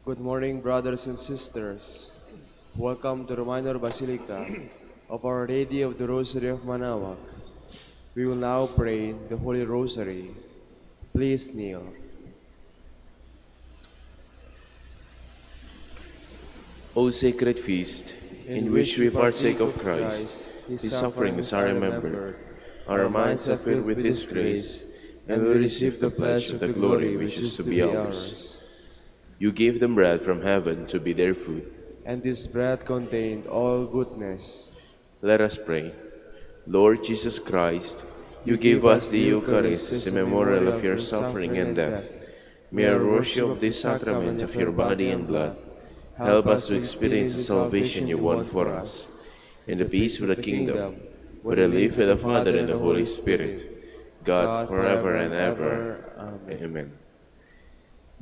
Good morning, brothers and sisters. Welcome to the Minor Basilica of Our Lady of the Rosary of Manaoag. We will now pray the Holy Rosary. Please kneel. O sacred feast, in which we partake of Christ, His sufferings are remembered, our minds are filled with His grace, and we receive the pledge of the glory which is to be ours. You gave them bread from heaven to be their food. And this bread contained all goodness. Let us pray. Lord Jesus Christ, you gave us the Eucharist as a memorial of your suffering and death. May our worship of this sacrament of your body and blood help us to experience the salvation you won for us, and the peace of the kingdom, where we live with the Father and the Holy Spirit, God forever and ever. Amen.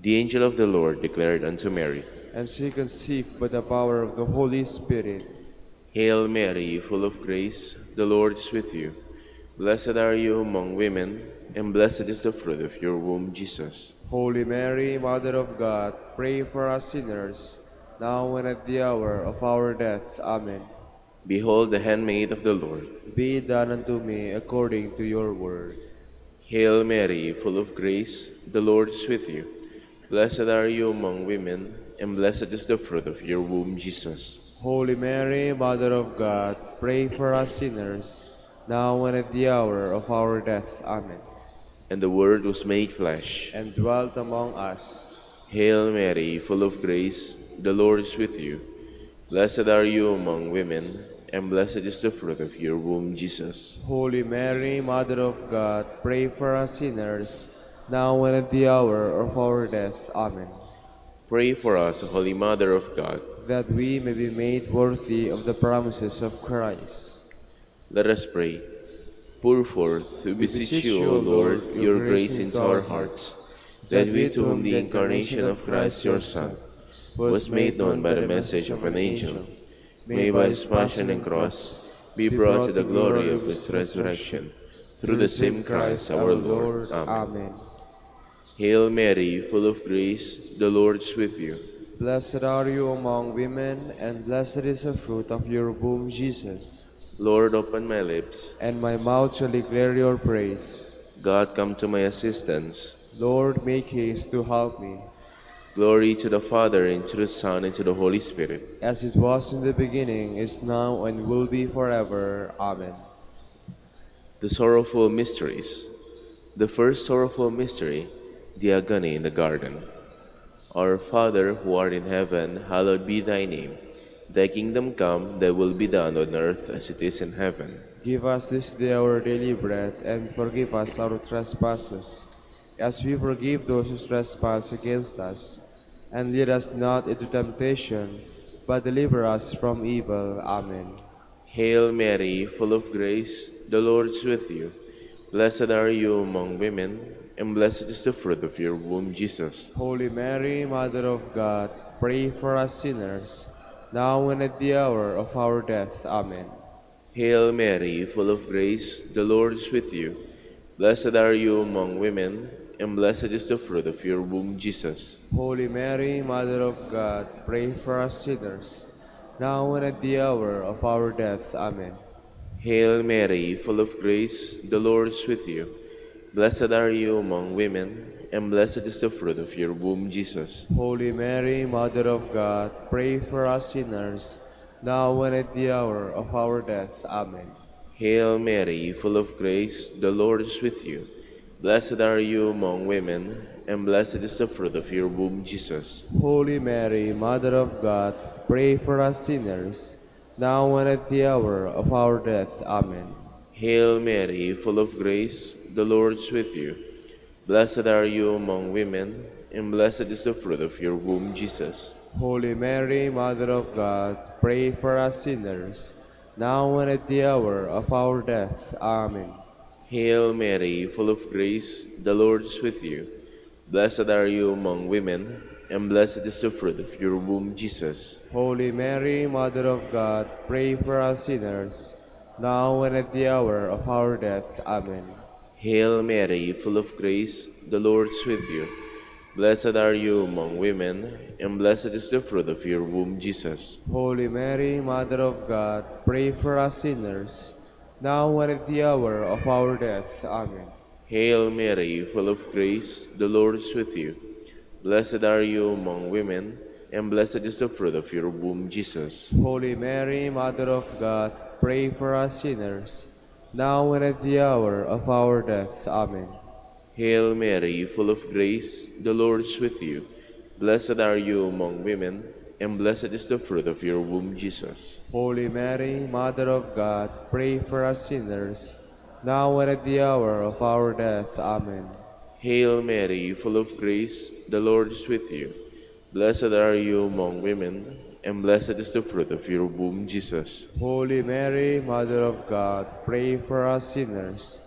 The angel of the Lord declared unto Mary, And she conceived by the power of the Holy Spirit. Hail Mary, full of grace, the Lord is with you. Blessed are you among women, and blessed is the fruit of your womb, Jesus. Holy Mary, Mother of God, pray for us sinners, now and at the hour of our death. Amen. Behold the handmaid of the Lord. Be done unto me according to your word. Hail Mary, full of grace, the Lord is with you. Blessed are you among women, and blessed is the fruit of your womb, Jesus. Holy Mary, Mother of God, pray for us sinners, now and at the hour of our death. Amen. And the Word was made flesh, and dwelt among us. Hail Mary, full of grace, the Lord is with you. Blessed are you among women, and blessed is the fruit of your womb, Jesus. Holy Mary, Mother of God, pray for us sinners, now and at the hour of our death. Amen. Pray for us, Holy Mother of God, that we may be made worthy of the promises of Christ. Let us pray. Pour forth, we beseech you, O Lord, your grace into our hearts, that we, to whom the incarnation of Christ your Son was made known by the message of an angel, may by his passion and cross be brought to the glory of his resurrection, through the same Christ our Lord. Amen. Hail Mary, full of grace, the Lord is with you. Blessed are you among women, and blessed is the fruit of your womb, Jesus. Lord, open my lips, and my mouth shall declare your praise. God, come to my assistance. Lord, make haste to help me. Glory to the Father, and to the Son, and to the Holy Spirit. As it was in the beginning, is now, and will be forever. Amen. The Sorrowful Mysteries. The first sorrowful mystery, the agony in the garden. Our Father, who art in heaven, hallowed be thy name. Thy kingdom come, thy will be done on earth as it is in heaven. Give us this day our daily bread, and forgive us our trespasses, as we forgive those who trespass against us. And lead us not into temptation, but deliver us from evil. Amen. Hail Mary, full of grace, the Lord is with you. Blessed are you among women, and blessed is the fruit of your womb, Jesus. Holy Mary, Mother of God, pray for us sinners, now and at the hour of our death. Amen. Hail Mary, full of grace, the Lord is with you. Blessed are you among women, and blessed is the fruit of your womb, Jesus. Holy Mary, Mother of God, pray for us sinners, now and at the hour of our death. Amen. Hail Mary, full of grace, the Lord is with you. Blessed are you among women, and blessed is the fruit of your womb, Jesus. Holy Mary, Mother of God, pray for us sinners, now and at the hour of our death. Amen. Hail Mary, full of grace, the Lord is with you. Blessed are you among women, and blessed is the fruit of your womb, Jesus. Holy Mary, Mother of God, pray for us sinners, now and at the hour of our death. Amen. Hail Mary, full of grace, the Lord is with you. Blessed are you among women, and blessed is the fruit of your womb, Jesus. Holy Mary, Mother of God, pray for us sinners, now and at the hour of our death. Amen. Hail Mary, full of grace, the Lord is with you. Blessed are you among women, and blessed is the fruit of your womb, Jesus. Holy Mary, Mother of God, pray for us sinners, now and at the hour of our death. Amen. Hail Mary, full of grace, the Lord is with you. Blessed are you among women, and blessed is the fruit of your womb, Jesus. Holy Mary, Mother of God, pray for us sinners, now and at the hour of our death. Amen. Hail Mary, full of grace, the Lord is with you. Blessed are you among women, and blessed is the fruit of your womb, Jesus. Holy Mary, Mother of God, pray for us sinners, now and at the hour of our death. Amen. Hail Mary, full of grace, the Lord is with you. Blessed are you among women, and blessed is the fruit of your womb, Jesus. Holy Mary, Mother of God, pray for us sinners, now and at the hour of our death. Amen. Hail Mary, full of grace, the Lord is with you. Blessed are you among women, and blessed is the fruit of your womb, Jesus. Holy Mary, Mother of God, pray for us sinners,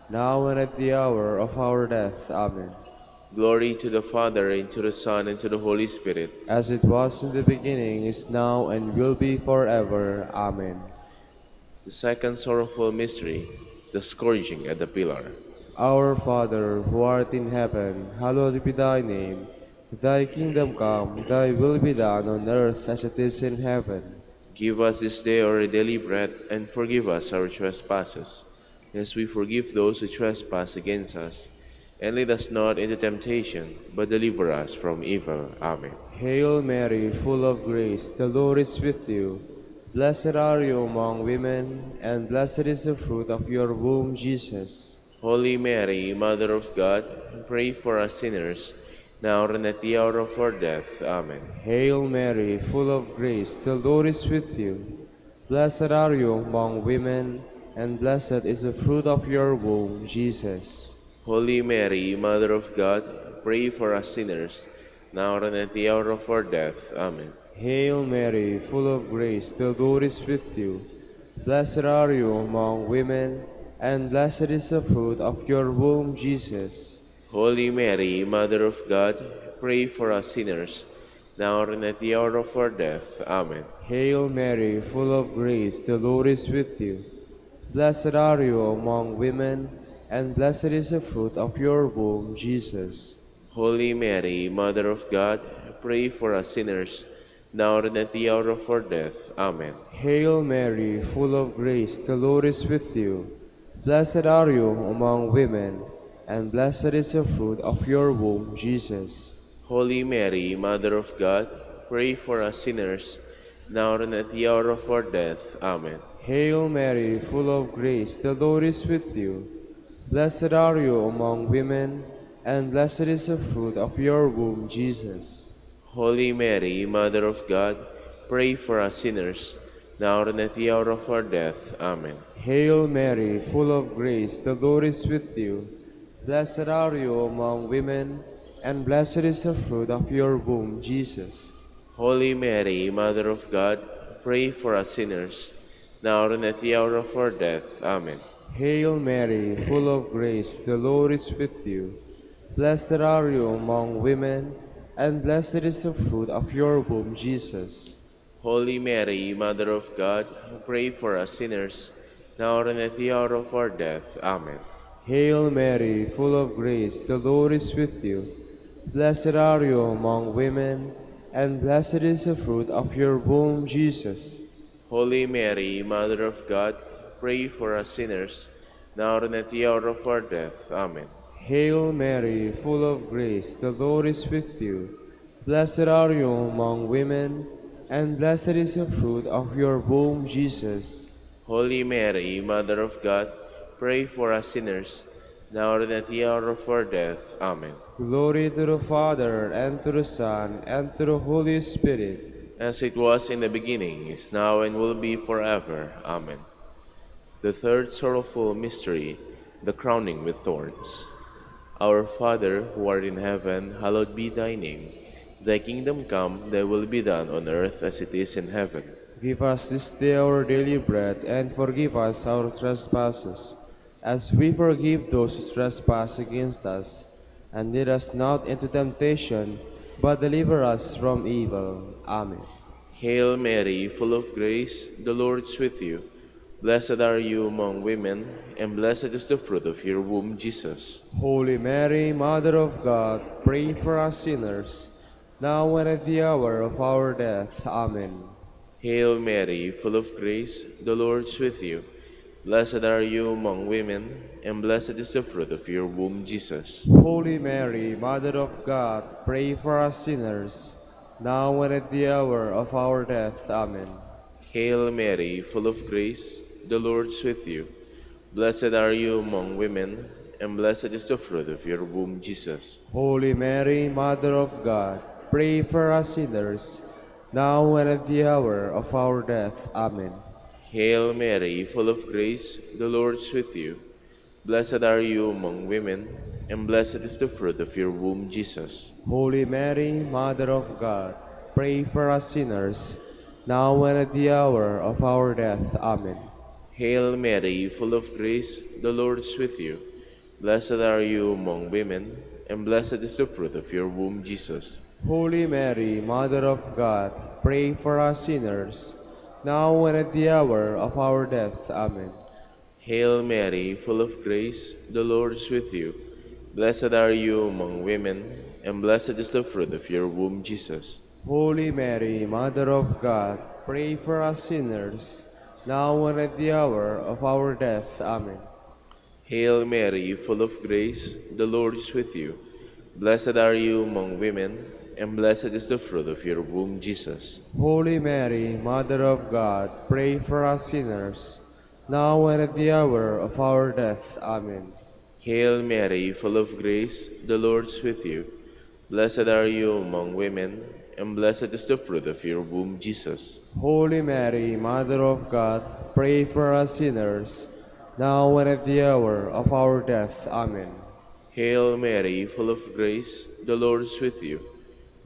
now and at the hour of our death. Amen. Glory to the Father, and to the Son, and to the Holy Spirit. As it was in the beginning, is now, and will be forever. Amen. The second sorrowful mystery, the scourging at the pillar. Our Father, who art in heaven, hallowed be thy name. Thy kingdom come, thy will be done on earth as it is in heaven. Give us this day our daily bread, and forgive us our trespasses, as we forgive those who trespass against us. And lead us not into temptation, but deliver us from evil. Amen. Hail Mary, full of grace, the Lord is with you. Blessed are you among women, and blessed is the fruit of your womb, Jesus. Holy Mary, Mother of God, pray for us sinners, now and at the hour of our death. Amen. Hail Mary, full of grace, the Lord is with you. Blessed are you among women, and blessed is the fruit of your womb, Jesus. Holy Mary, Mother of God, pray for us sinners, now and at the hour of our death. Amen. Hail Mary, full of grace, the Lord is with you. Blessed are you among women, and blessed is the fruit of your womb, Jesus. Holy Mary, Mother of God, pray for us sinners, now and at the hour of our death. Amen. Hail Mary, full of grace, the Lord is with you. Blessed are you among women, and blessed is the fruit of your womb, Jesus. Holy Mary, Mother of God, pray for us sinners, now and at the hour of our death. Amen. Hail Mary, full of grace, the Lord is with you. Blessed are you among women, and blessed is the fruit of your womb, Jesus. Holy Mary, Mother of God, pray for us sinners, now and at the hour of our death. Amen. Hail Mary, full of grace, the Lord is with you. Blessed are you among women, and blessed is the fruit of your womb, Jesus. Holy Mary, Mother of God, pray for us sinners, now and at the hour of our death. Amen. Hail Mary, full of grace, the Lord is with you. Blessed are you among women, and blessed is the fruit of your womb, Jesus. Holy Mary, Mother of God, pray for us sinners, now and at the hour of our death. Amen. Hail Mary, full of grace, the Lord is with you. Blessed are you among women, and blessed is the fruit of your womb, Jesus. Holy Mary, Mother of God, pray for us sinners, now and at the hour of our death. Amen. Hail Mary, full of grace, the Lord is with you. Blessed are you among women, and blessed is the fruit of your womb, Jesus. Holy Mary, Mother of God, pray for us sinners, now and at the hour of our death. Amen. Hail Mary, full of grace, the Lord is with you. Blessed are you among women, and blessed is the fruit of your womb, Jesus. Holy Mary, Mother of God, pray for us sinners, now and at the hour of our death. Amen. Glory to the Father, and to the Son, and to the Holy Spirit. As it was in the beginning, is now, and will be forever. Amen. The third sorrowful mystery, the crowning with thorns. Our Father, who art in heaven, hallowed be thy name. Thy kingdom come, thy will be done on earth as it is in heaven. Give us this day our daily bread, and forgive us our trespasses, as we forgive those who trespass against us. And lead us not into temptation, but deliver us from evil. Amen. Hail Mary, full of grace, the Lord is with you. Blessed are you among women, and blessed is the fruit of your womb, Jesus. Holy Mary, Mother of God, pray for us sinners, now and at the hour of our death. Amen. Hail Mary, full of grace, the Lord is with you. Blessed are you among women, and blessed is the fruit of your womb, Jesus. Holy Mary, Mother of God, pray for us sinners, now and at the hour of our death. Amen. Hail Mary, full of grace, the Lord is with you. Blessed are you among women, and blessed is the fruit of your womb, Jesus. Holy Mary, Mother of God, pray for us sinners, now and at the hour of our death. Amen. Hail Mary, full of grace, the Lord is with you. Blessed are you among women, and blessed is the fruit of your womb, Jesus. Holy Mary, Mother of God, pray for us sinners, now and at the hour of our death. Amen. Hail Mary, full of grace, the Lord is with you. Blessed are you among women, and blessed is the fruit of your womb, Jesus. Holy Mary, Mother of God, pray for us sinners, now and at the hour of our death. Amen. Hail Mary, full of grace, the Lord is with you. Blessed are you among women, and blessed is the fruit of your womb, Jesus. Holy Mary, Mother of God, pray for us sinners, now and at the hour of our death. Amen. Hail Mary, full of grace, the Lord is with you. Blessed are you among women, and blessed is the fruit of your womb, Jesus. Holy Mary, Mother of God, pray for us sinners, now and at the hour of our death. Amen. Hail Mary, full of grace, the Lord is with you. Blessed are you among women, and blessed is the fruit of your womb, Jesus. Holy Mary, Mother of God, pray for us sinners, now and at the hour of our death. Amen. Hail Mary, full of grace, the Lord is with you.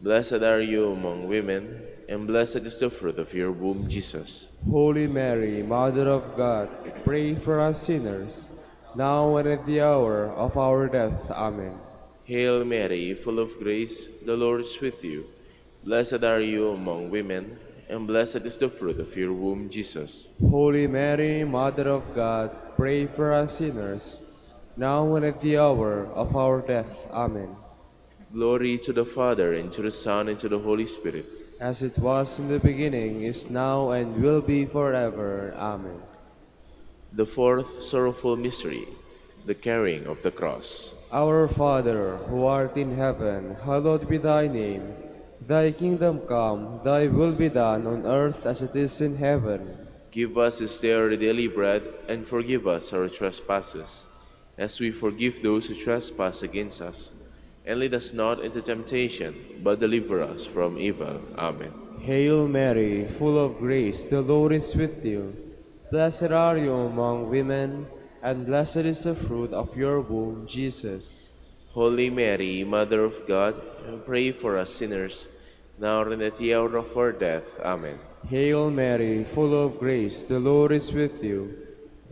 Blessed are you among women, and blessed is the fruit of your womb, Jesus. Holy Mary, Mother of God, pray for us sinners, now and at the hour of our death. Amen. Hail Mary, full of grace, the Lord is with you. Blessed are you among women, and blessed is the fruit of your womb, Jesus. Holy Mary, Mother of God, pray for us sinners, now and at the hour of our death. Amen. Glory to the Father, and to the Son, and to the Holy Spirit. As it was in the beginning, is now, and will be forever. Amen. The fourth sorrowful mystery, the carrying of the cross. Our Father, who art in heaven, hallowed be thy name. Thy kingdom come, thy will be done on earth as it is in heaven. Give us this day our daily bread, and forgive us our trespasses, as we forgive those who trespass against us. And lead us not into temptation, but deliver us from evil. Amen. Hail Mary, full of grace, the Lord is with you. Blessed are you among women, and blessed is the fruit of your womb, Jesus. Holy Mary, Mother of God, pray for us sinners, now and at the hour of our death. Amen. Hail Mary, full of grace, the Lord is with you.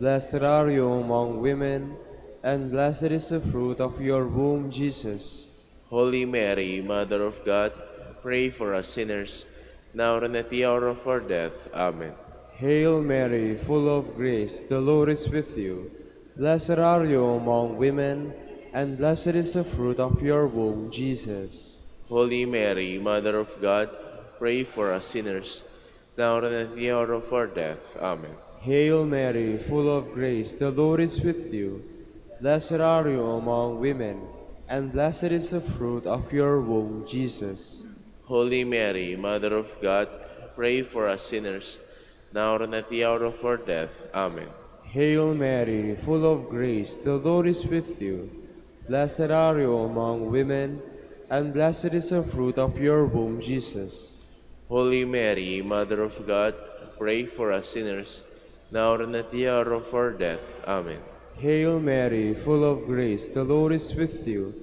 Blessed are you among women, and blessed is the fruit of your womb, Jesus. Holy Mary, Mother of God, pray for us sinners, now and at the hour of our death. Amen. Hail Mary, full of grace, the Lord is with you. Blessed are you among women, and blessed is the fruit of your womb, Jesus. Holy Mary, Mother of God, pray for us sinners, now and at the hour of our death. Amen. Hail Mary, full of grace, the Lord is with you. Blessed are you among women, and blessed is the fruit of your womb, Jesus. Holy Mary, Mother of God, pray for us sinners, now and at the hour of our death. Amen. Hail Mary, full of grace, the Lord is with you. Blessed are you among women, and blessed is the fruit of your womb, Jesus. Holy Mary, Mother of God, pray for us sinners, now and at the hour of our death. Amen. Hail Mary, full of grace, the Lord is with you.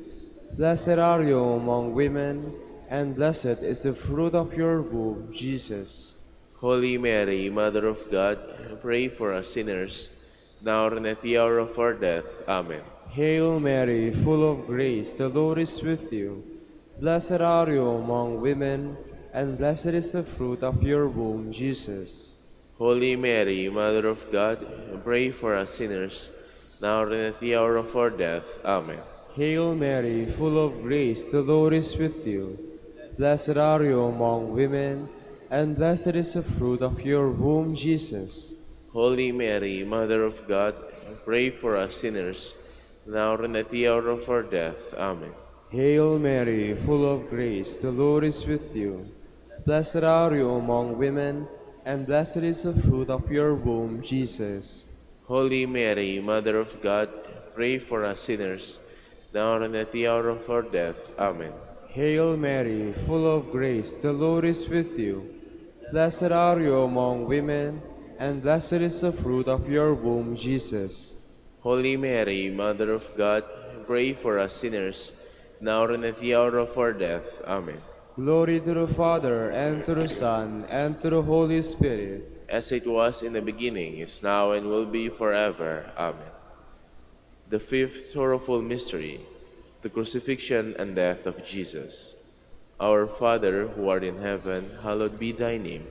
Blessed are you among women, and blessed is the fruit of your womb, Jesus. Holy Mary, Mother of God, pray for us sinners, now and at the hour of our death. Amen. Hail Mary, full of grace, the Lord is with you. Blessed are you among women, and blessed is the fruit of your womb, Jesus. Holy Mary, Mother of God, pray for us sinners, now and at the hour of our death. Amen. Hail Mary, full of grace, the Lord is with you. Blessed are you among women, and blessed is the fruit of your womb, Jesus. Holy Mary, Mother of God, pray for us sinners, now and at the hour of our death. Amen. Hail Mary, full of grace, the Lord is with you. Blessed are you among women, and blessed is the fruit of your womb, Jesus. Holy Mary, Mother of God, pray for us sinners, now and at the hour of our death. Amen. Hail Mary, full of grace, the Lord is with you. Blessed are you among women, and blessed is the fruit of your womb, Jesus. Holy Mary, Mother of God, pray for us sinners, now and at the hour of our death. Amen. Glory to the Father, and to the Son, and to the Holy Spirit. As it was in the beginning, is now, and will be forever. Amen. The fifth sorrowful mystery, the crucifixion and death of Jesus. Our Father, who art in heaven, hallowed be thy name.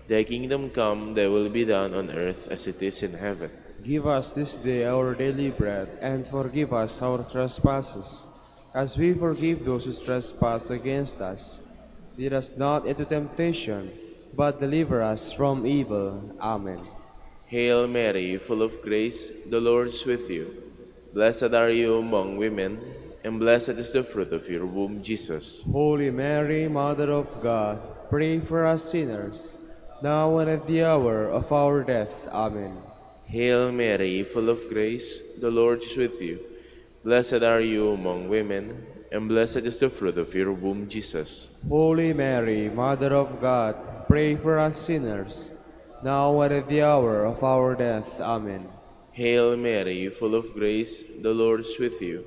Thy kingdom come, thy will be done on earth as it is in heaven. Give us this day our daily bread, and forgive us our trespasses, as we forgive those who trespass against us. Lead us not into temptation, but deliver us from evil. Amen. Hail Mary, full of grace, the Lord is with you. Blessed are you among women, and blessed is the fruit of your womb, Jesus. Holy Mary, Mother of God, pray for us sinners, now and at the hour of our death. Amen. Hail Mary, full of grace, the Lord is with you. Blessed are you among women, and blessed is the fruit of your womb, Jesus. Holy Mary, Mother of God, pray for us sinners, now and at the hour of our death. Amen. Hail Mary, full of grace, the Lord is with you.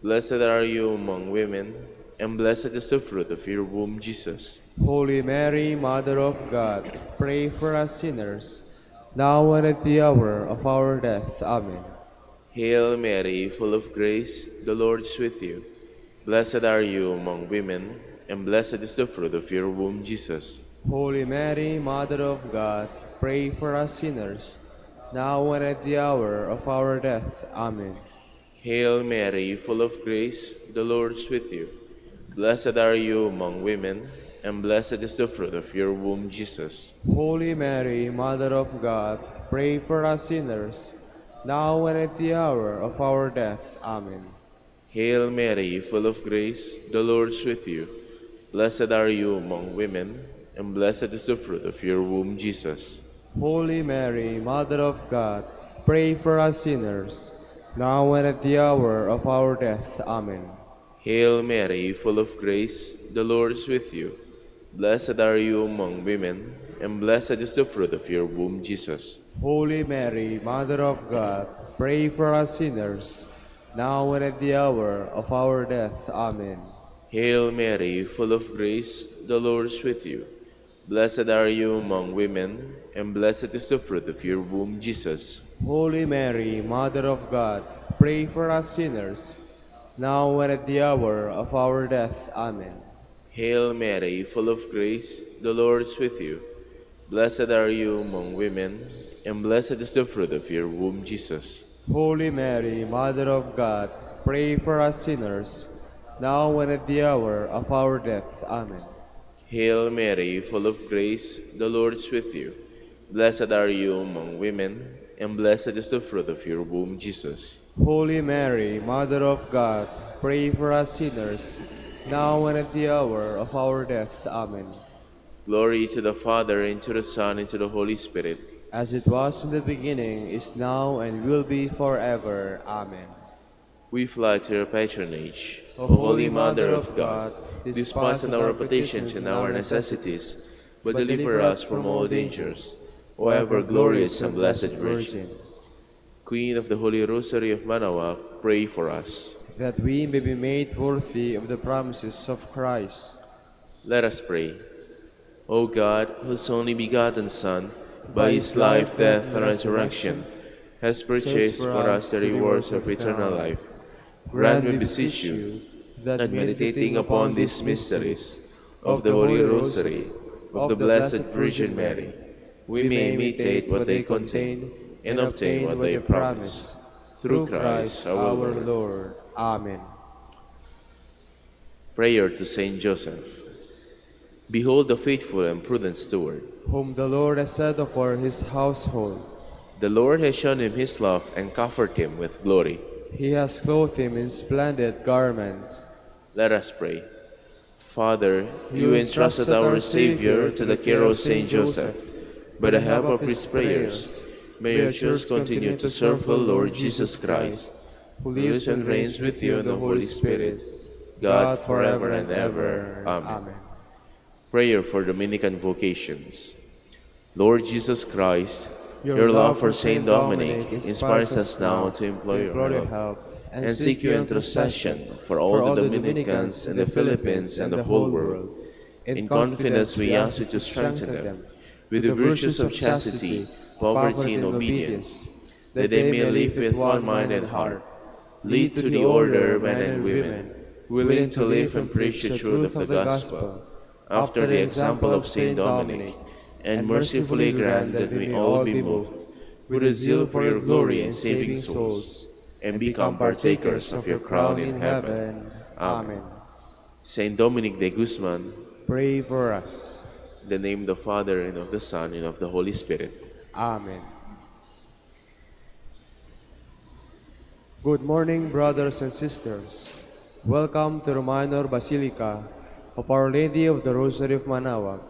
Blessed are you among women, and blessed is the fruit of your womb, Jesus. Holy Mary, Mother of God, pray for us sinners, now and at the hour of our death. Amen. Hail Mary, full of grace, the Lord is with you. Blessed are you among women, and blessed is the fruit of your womb, Jesus. Holy Mary, Mother of God, pray for us sinners, now and at the hour of our death. Amen. Hail Mary, full of grace, the Lord is with you. Blessed are you among women, and blessed is the fruit of your womb, Jesus. Holy Mary, Mother of God, pray for us sinners, now and at the hour of our death. Amen. Hail Mary, full of grace, the Lord is with you. Blessed are you among women, and blessed is the fruit of your womb, Jesus. Holy Mary, Mother of God, pray for us sinners, now and at the hour of our death. Amen. Hail Mary, full of grace, the Lord is with you. Blessed are you among women, and blessed is the fruit of your womb, Jesus. Holy Mary, Mother of God, pray for us sinners, now and at the hour of our death. Amen. Hail Mary, full of grace, the Lord is with you. Blessed are you among women, and blessed is the fruit of your womb, Jesus. Holy Mary, Mother of God, pray for us sinners, now and at the hour of our death. Amen. Hail Mary, full of grace, the Lord is with you. Blessed are you among women, and blessed is the fruit of your womb, Jesus. Holy Mary, Mother of God, pray for us sinners, now and at the hour of our death. Amen. Hail Mary, full of grace, the Lord is with you. Blessed are you among women, and blessed is the fruit of your womb, Jesus. Holy Mary, Mother of God, pray for us sinners, now and at the hour of our death. Amen. Glory to the Father, and to the Son, and to the Holy Spirit. As it was in the beginning, is now, and will be forever. Amen. We fly to your patronage, O O Holy Mother of God. Despise not our petitions and our necessities, but deliver us from all dangers, O ever glorious and blessed Virgin. Queen of the Holy Rosary of Manaoag, pray for us. That we may be made worthy of the promises of Christ. Let us pray. O God, whose only begotten Son, by his life, death, and resurrection, has purchased for us the rewards of eternal life, grant, we beseech you, that meditating upon these mysteries of the Holy Rosary of the Blessed Virgin Mary, we may imitate what they contain and obtain what they promise. Through Christ our Lord. Lord. Amen. Prayer to Saint Joseph. Behold the faithful and prudent steward. Whom the Lord has set over his household. The Lord has shown him his love and covered him with glory. He has clothed him in splendid garments. Let us pray. Father, you entrusted our Savior to the care of Saint Joseph. By the help of his prayers, may your church continue to serve the Lord Jesus Christ, who lives and reigns with you in the Holy Spirit, God forever and ever. Amen. Prayer for Dominican vocations. Lord Jesus Christ, your love for Saint Dominic inspires us now to implore your help and seek your intercession for all the Dominicans in the Philippines and the whole world. In confidence we ask you to strengthen them with the virtues of chastity, poverty, and obedience, that they may live with one mind and heart, lead to the order men and women, willing to live and preach the truth of the gospel, after the example of Saint Dominic, and mercifully grant that we all be moved with a zeal for your glory in saving souls, and become partakers of your crown in heaven. Amen. Saint Dominic de Guzman, Pray for us. in the name of the Father, and of the Son, and of the Holy Spirit. Amen. Good morning, brothers and sisters. Welcome to the Minor Basilica of Our Lady of the Rosary of Manaoag.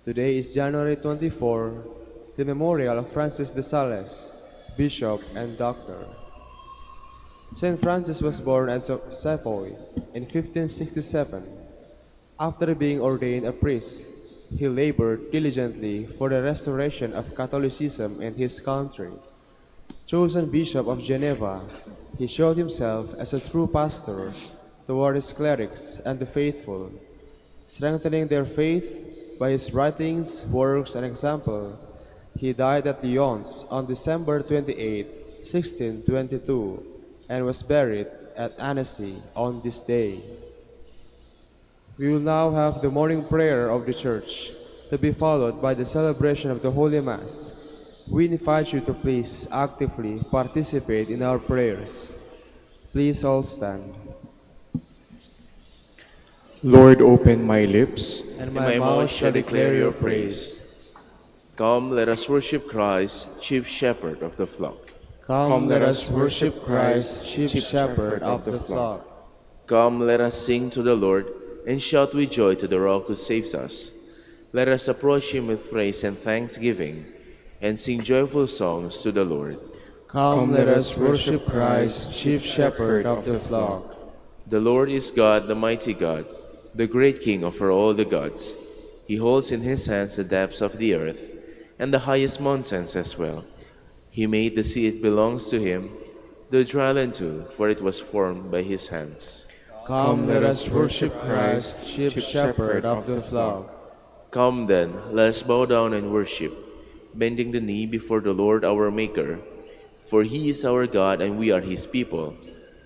Today is January 24, the memorial of Francis de Sales, Bishop and Doctor. Saint Francis was born at Savoy in 1567. After being ordained a priest, he labored diligently for the restoration of Catholicism in his country. Chosen Bishop of Geneva, he showed himself as a true pastor toward his clerics and the faithful, strengthening their faith by his writings, works, and example. He died at Lyons on December 28, 1622, and was buried at Annecy on this day. We will now have the morning prayer of the Church, to be followed by the celebration of the Holy Mass. We invite you to please actively participate in our prayers. Please all stand. Lord, open my lips, And My mouth shall declare your praise. Come, let us worship Christ, chief shepherd of the flock. Come, let us worship Christ, chief shepherd of the flock. Come, let us sing to the Lord, and shout with joy to the Rock who saves us. Let us approach him with praise and thanksgiving, and sing joyful songs to the Lord. Come, let us worship Christ, chief shepherd of the flock. The Lord is God, the mighty God, the great King over all the gods. He holds in his hands the depths of the earth, and the highest mountains as well. He made the sea, it belongs to him, the dry land too, for it was formed by his hands. Come, let us worship Christ, chief shepherd of the flock. Come then, let us bow down and worship, bending the knee before the Lord our Maker. For he is our God, and we are his people,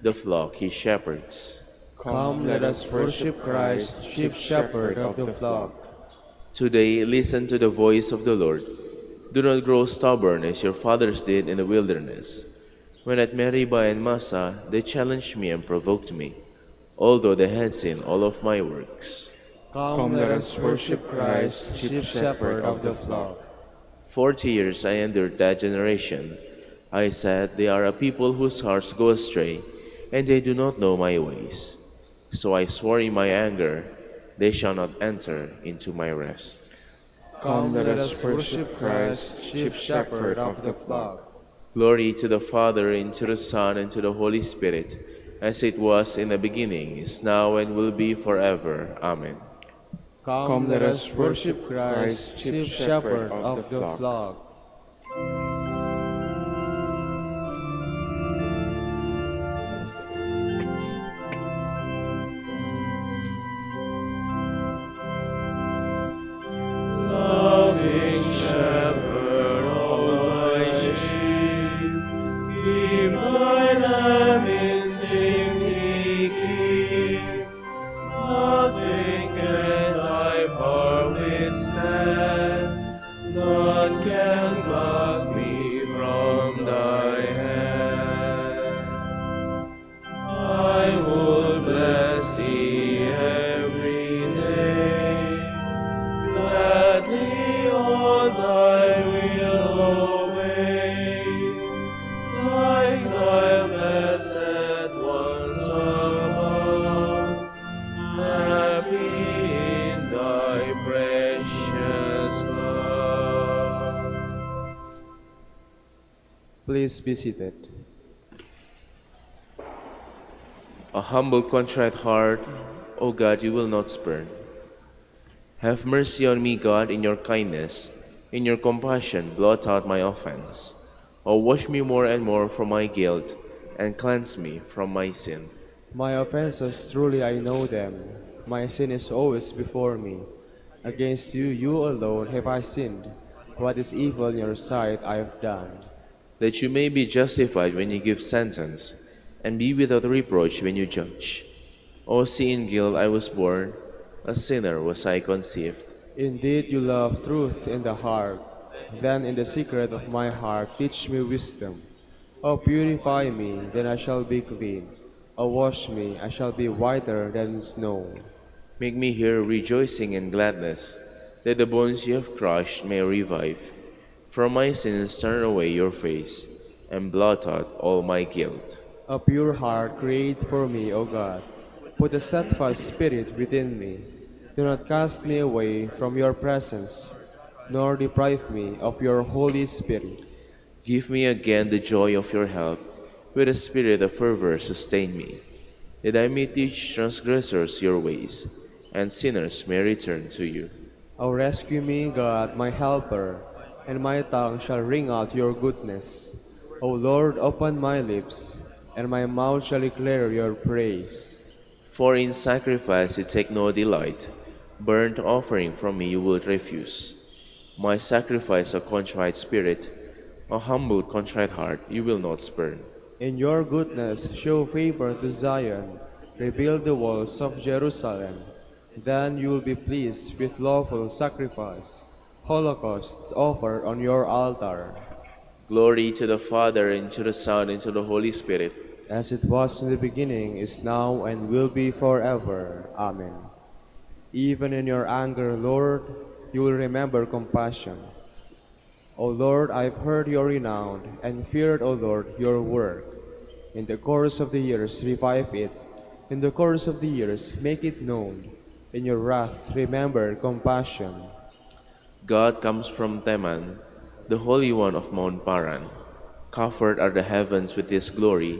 the flock he shepherds. Come, let us worship Christ, chief shepherd of the flock. Today, listen to the voice of the Lord. Do not grow stubborn as your fathers did in the wilderness, when at Meribah and Massa they challenged me and provoked me, although they had seen all of my works. Come, let us worship Christ, chief shepherd of the flock. 40 years I endured that generation. I said, they are a people whose hearts go astray, and they do not know my ways. So I swore in my anger, they shall not enter into my rest. Come, let us worship Christ, chief shepherd of the flock. Glory to the Father, and to the Son, and to the Holy Spirit, as it was in the beginning, is now, and will be forever. Amen. Come, let us worship Christ, chief shepherd of the flock. Loving shepherd of my sheep, keep thy lamb in safety keep. Nothing can thy power withstand, none can pluck me from thy hand. I will bless thee every day, gladly all thy will obey, like thy blessed ones above, happy in thy precious love. Please be seated. A humble, contrite heart, O God, you will not spurn. Have mercy on me, God, in your kindness. In your compassion, blot out my offense. O wash me more and more from my guilt, and cleanse me from my sin. My offenses, truly I know them. My sin is always before me. Against you, you alone have I sinned. What is evil in your sight I have done. That you may be justified when you give sentence, and be without reproach when you judge. O see, in guilt I was born, a sinner was I conceived. Indeed, you love truth in the heart. Then in the secret of my heart teach me wisdom. O purify me, then I shall be clean. O wash me, I shall be whiter than snow. Make me hear rejoicing and gladness, that the bones you have crushed may revive. From my sins turn away your face, and blot out all my guilt. A pure heart create for me, O God. Put a steadfast spirit within me. Do not cast me away from your presence, nor deprive me of your Holy Spirit. Give me again the joy of your help, with a spirit of fervor sustain me, that I may teach transgressors your ways, and sinners may return to you. O rescue me, God, my helper, and my tongue shall ring out your goodness. O Lord, open my lips, and my mouth shall declare your praise. For in sacrifice you take no delight, burnt offering from me you will refuse. My sacrifice a contrite spirit, a humble contrite heart you will not spurn. In your goodness show favor to Zion, rebuild the walls of Jerusalem. Then you will be pleased with lawful sacrifice, holocausts offered on your altar. Glory to the Father, and to the Son, and to the Holy Spirit, As it was in the beginning, is now, and will be forever. Amen. Even in your anger, Lord, you will remember compassion. O Lord, I have heard your renown, and feared, O Lord, your work. In the course of the years, revive it. In the course of the years, make it known. In your wrath, remember compassion. God comes from Teman, the Holy One of Mount Paran. Covered are the heavens with his glory,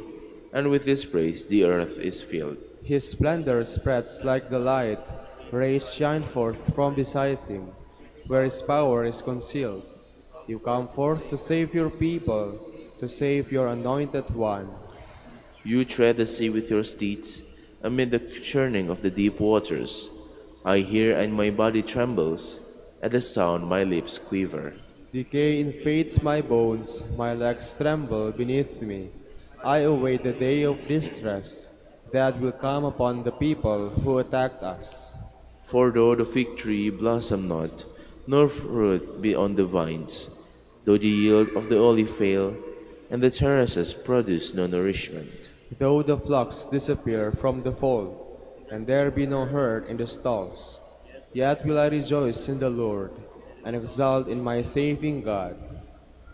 and with his praise the earth is filled. His splendor spreads like the light, rays shine forth from beside him, where his power is concealed. You come forth to save your people, to save your anointed one. You tread the sea with your steeds, amid the churning of the deep waters. I hear and my body trembles, at the sound my lips quiver. Decay invades my bones, my legs tremble beneath me. I await the day of distress that will come upon the people who attacked us. For though the fig tree blossom not, nor fruit be on the vines, though the yield of the olive fail, and the terraces produce no nourishment, Though the flocks disappear from the fold, and there be no herd in the stalls, yet will I rejoice in the Lord, and exult in my saving God.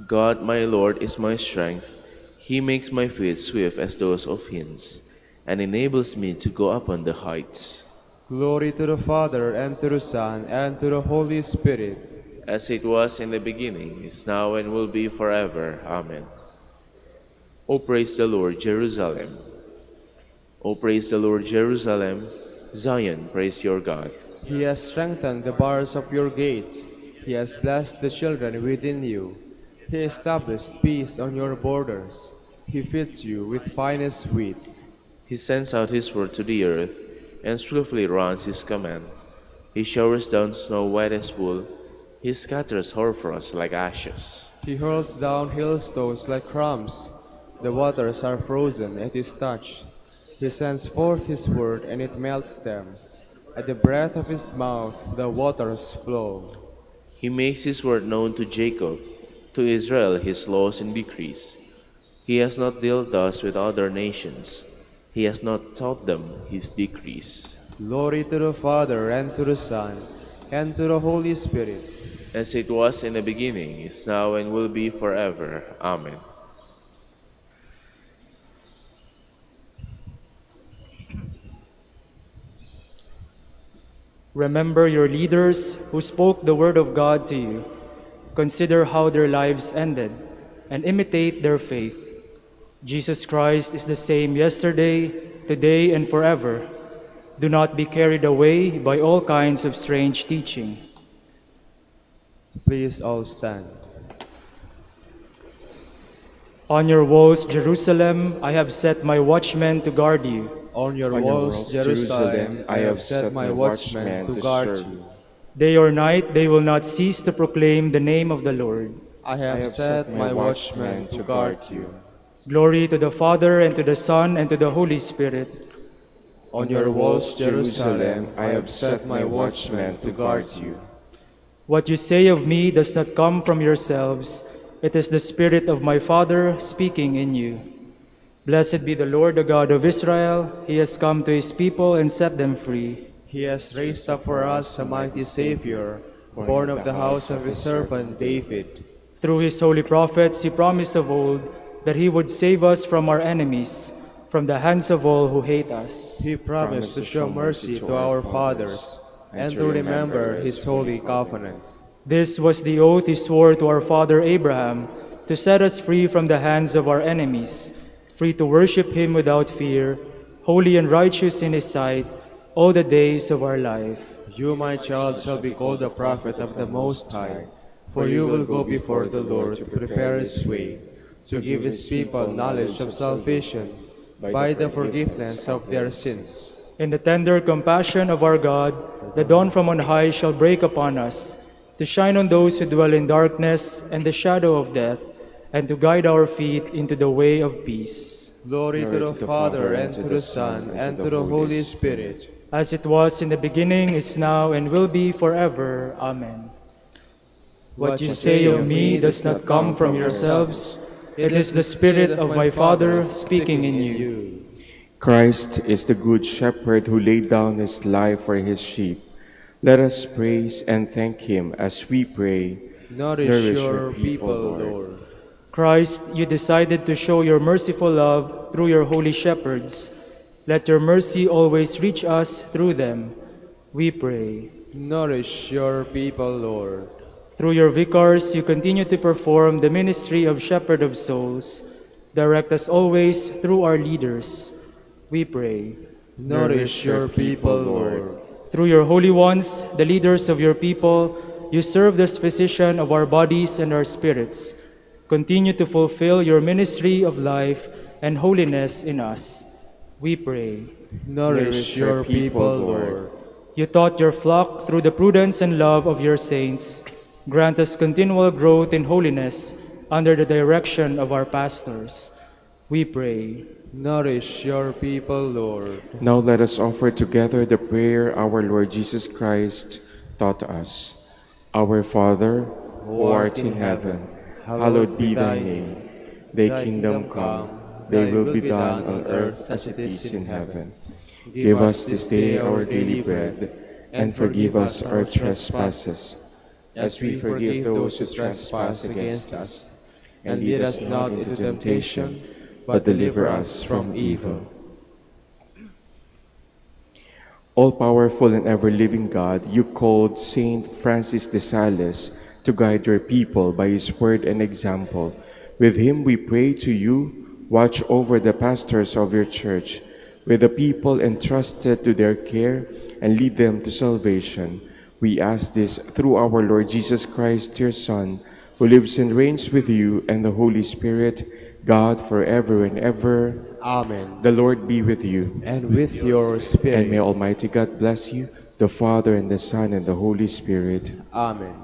God my Lord is my strength. He makes my feet swift as those of hinds, and enables me to go upon the heights. Glory to the Father, and to the Son, and to the Holy Spirit. As it was in the beginning, is now, and will be forever. Amen. O praise the Lord, Jerusalem. O praise the Lord, Jerusalem. Zion, praise your God. He has strengthened the bars of your gates. He has blessed the children within you. He established peace on your borders. He feeds you with finest wheat. He sends out his word to the earth, and swiftly runs his command. He showers down snow white as wool. He scatters hoarfrost like ashes. He hurls down hailstones like crumbs. The waters are frozen at his touch. He sends forth his word, and it melts them. At the breath of his mouth the waters flow. He makes his word known to Jacob, to Israel his laws and decrees. He has not dealt thus with other nations. He has not taught them his decrees. Glory to the Father, and to the Son, and to the Holy Spirit. As it was in the beginning, is now, and will be forever. Amen. Remember your leaders who spoke the word of God to you. Consider how their lives ended, and imitate their faith. Jesus Christ is the same yesterday, today, and forever. Do not be carried away by all kinds of strange teaching. Please all stand. On your walls, Jerusalem, I have set my watchmen to guard you. On your walls, Jerusalem, I have set my watchmen to guard you. Day or night, they will not cease to proclaim the name of the Lord. I have set my watchmen to guard you. Glory to the Father, and to the Son, and to the Holy Spirit. On your walls, Jerusalem, I have set my watchmen to guard you. What you say of me does not come from yourselves. It is the Spirit of my Father speaking in you. Blessed be the Lord, the God of Israel. He has come to his people and set them free. He has raised up for us a mighty Savior, born of the house of his servant David. Through his holy prophets, he promised of old that he would save us from our enemies, from the hands of all who hate us. He promised to show mercy to our fathers and to remember his holy covenant. This was the oath he swore to our father Abraham, to set us free from the hands of our enemies, free to worship him without fear, holy and righteous in his sight, all the days of our life. You, my child, shall be called a prophet of the Most High, for you will go before the Lord to prepare his way, to give his people knowledge of salvation by the forgiveness of their sins. In the tender compassion of our God, the dawn from on high shall break upon us, to shine on those who dwell in darkness and the shadow of death, and to guide our feet into the way of peace. Glory to the Father, and to the Son, and to the Holy Spirit. As it was in the beginning, is now, and will be forever. Amen. What you say of me does not come from yourselves. It is the Spirit of my Father speaking in you. Christ is the good shepherd who laid down his life for his sheep. Let us praise and thank him as we pray. Nourish your people, Lord. Christ, you decided to show your merciful love through your holy shepherds. Let your mercy always reach us through them, we pray. Nourish your people, Lord. Through your vicars, you continue to perform the ministry of shepherd of souls. Direct us always through our leaders, we pray. Nourish your people, Lord. Through your holy ones, the leaders of your people, you serve as physician of our bodies and our spirits. Continue to fulfill your ministry of life and holiness in us, we pray. Nourish your people, Lord. You taught your flock through the prudence and love of your saints. Grant us continual growth in holiness under the direction of our pastors, we pray. Nourish your people, Lord. Now let us offer together the prayer our Lord Jesus Christ taught us. Our Father, who art in heaven, hallowed be thy name. Thy kingdom come, thy will be done on earth as it is in heaven. Give us this day our daily bread, and forgive us our trespasses, as we forgive those who trespass against us. And lead us not into temptation, but deliver us from evil. All-powerful and ever-living God, you called Saint Francis de Sales to guide your people by his word and example. With him we pray to you, watch over the pastors of your church, with the people entrusted to their care, and lead them to salvation. We ask this through our Lord Jesus Christ, your Son, who lives and reigns with you and the Holy Spirit, God, forever and ever. Amen. The Lord be with you. And with your spirit. And may Almighty God bless you, the Father, and the Son, and the Holy Spirit. Amen.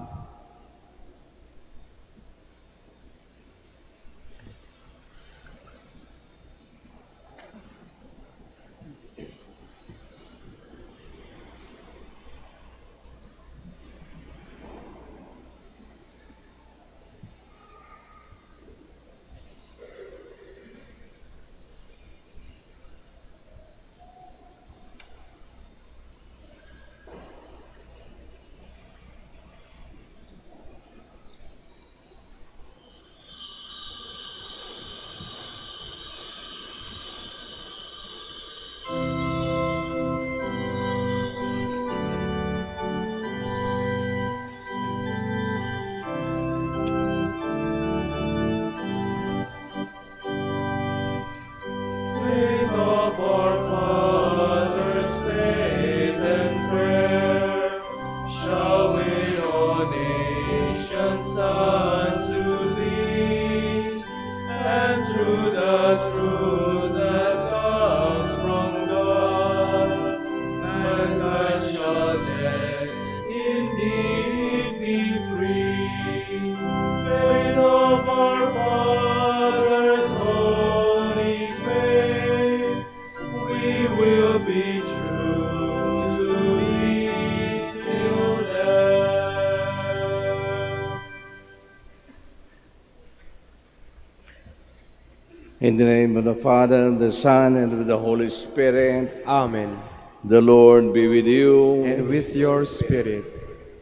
In the name of the Father, the Son, and of the Holy Spirit. Amen. The Lord be with you. And with your spirit.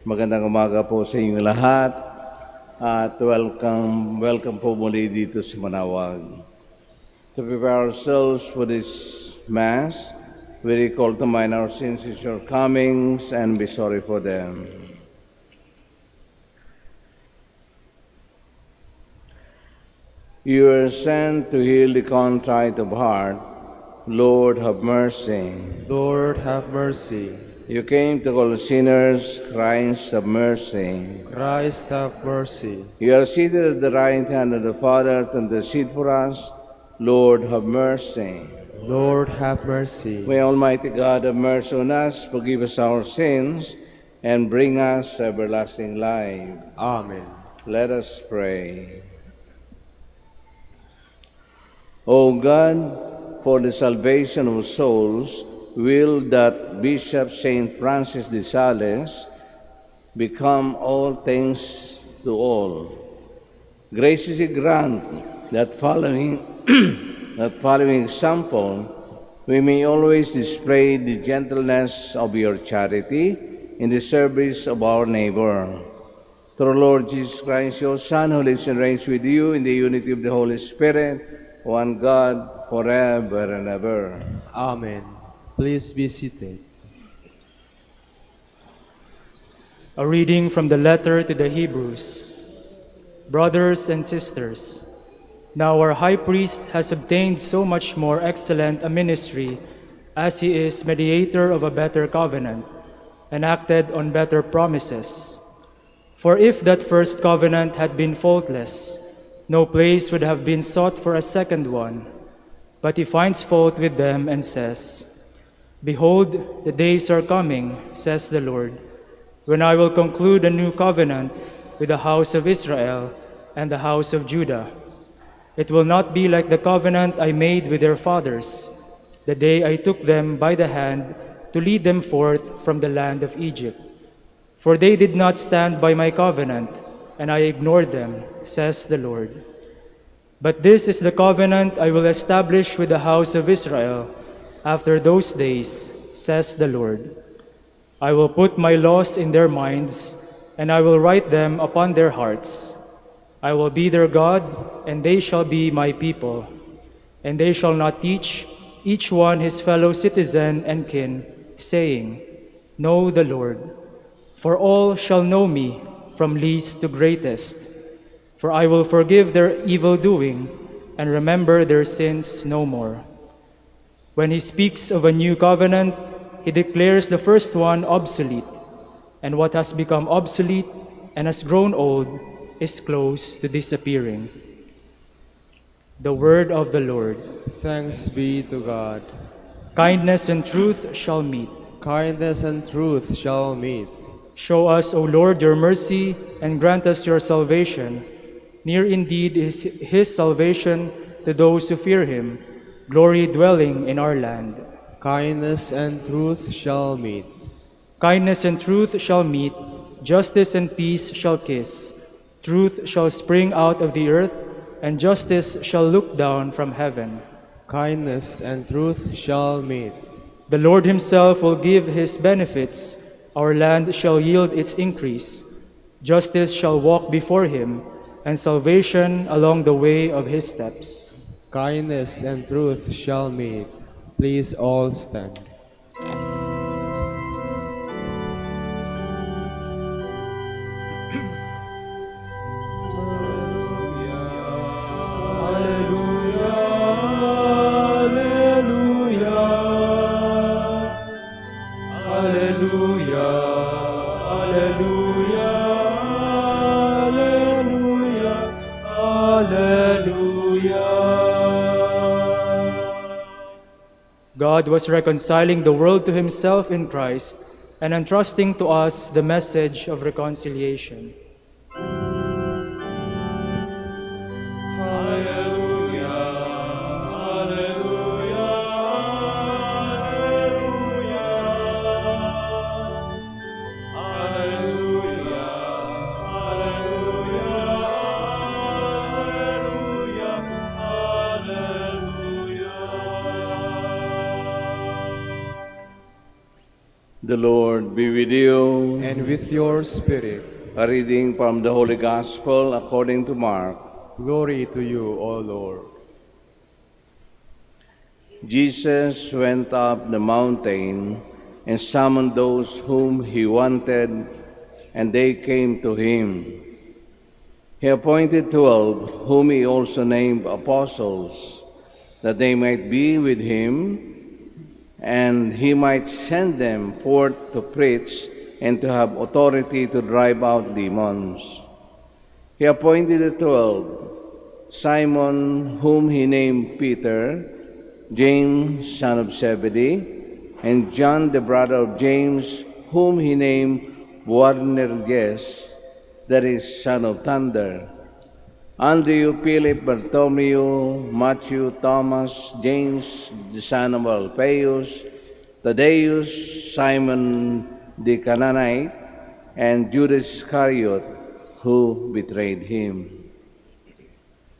Magandang umaga po sa inyong lahat. At welcome po muli dito sa Manaoag. To prepare ourselves for this Mass, we recall to mind our sins and shortcomings and be sorry for them. You are sent to heal the contrite of heart. Lord, have mercy. Lord, have mercy. You came to call sinners. Christ, have mercy. Christ, have mercy. You are seated at the right hand of the Father to intercede for us. Lord, have mercy. Lord, have mercy. May Almighty God have mercy on us, forgive us our sins, and bring us everlasting life. Amen. Let us pray. O God, for the salvation of souls, will that Bishop St. Francis de Sales become all things to all. Graciously grant that following example, we may always display the gentleness of your charity in the service of our neighbor. Through Lord Jesus Christ, your Son, who lives and reigns with you in the unity of the Holy Spirit, one God, forever and ever. Amen. Please be seated. A reading from the letter to the Hebrews. Brothers and sisters, now our high priest has obtained so much more excellent a ministry, as he is mediator of a better covenant, and acted on better promises. For if that first covenant had been faultless, no place would have been sought for a second one. But he finds fault with them and says, Behold, the days are coming, says the Lord, when I will conclude a new covenant with the house of Israel and the house of Judah. It will not be like the covenant I made with their fathers, the day I took them by the hand to lead them forth from the land of Egypt. For they did not stand by my covenant, and I ignored them, says the Lord. But this is the covenant I will establish with the house of Israel after those days, says the Lord. I will put my laws in their minds, and I will write them upon their hearts. I will be their God, and they shall be my people. And they shall not teach each one his fellow citizen and kin, saying, Know the Lord. For all shall know me, from least to greatest. For I will forgive their evil doing and remember their sins no more. When he speaks of a new covenant, he declares the first one obsolete, and what has become obsolete and has grown old is close to disappearing. The word of the Lord. Thanks be to God. Kindness and truth shall meet. Kindness and truth shall meet. Show us, O Lord, your mercy, and grant us your salvation. Near indeed is his salvation to those who fear him, glory dwelling in our land. Kindness and truth shall meet. Kindness and truth shall meet, justice and peace shall kiss. Truth shall spring out of the earth, and justice shall look down from heaven. Kindness and truth shall meet. The Lord himself will give his benefits. Our land shall yield its increase. Justice shall walk before him, and salvation along the way of his steps. Kindness and truth shall meet. Please all stand. God was reconciling the world to himself in Christ and entrusting to us the message of reconciliation. The Lord be with you. And with your spirit. A reading from the Holy Gospel according to Mark. Glory to you, O Lord. Jesus went up the mountain and summoned those whom he wanted, and they came to him. He appointed 12, whom he also named apostles, that they might be with him, and he might send them forth to preach and to have authority to drive out demons. He appointed the 12, Simon, whom he named Peter, James, son of Zebedee, and John, the brother of James, whom he named Boanerges, that is, son of thunder, Andrew, Philip, Bartholomew, Matthew, Thomas, James, the son of Alphaeus, Thaddeus, Simon the Canaanite, and Judas Iscariot, who betrayed him.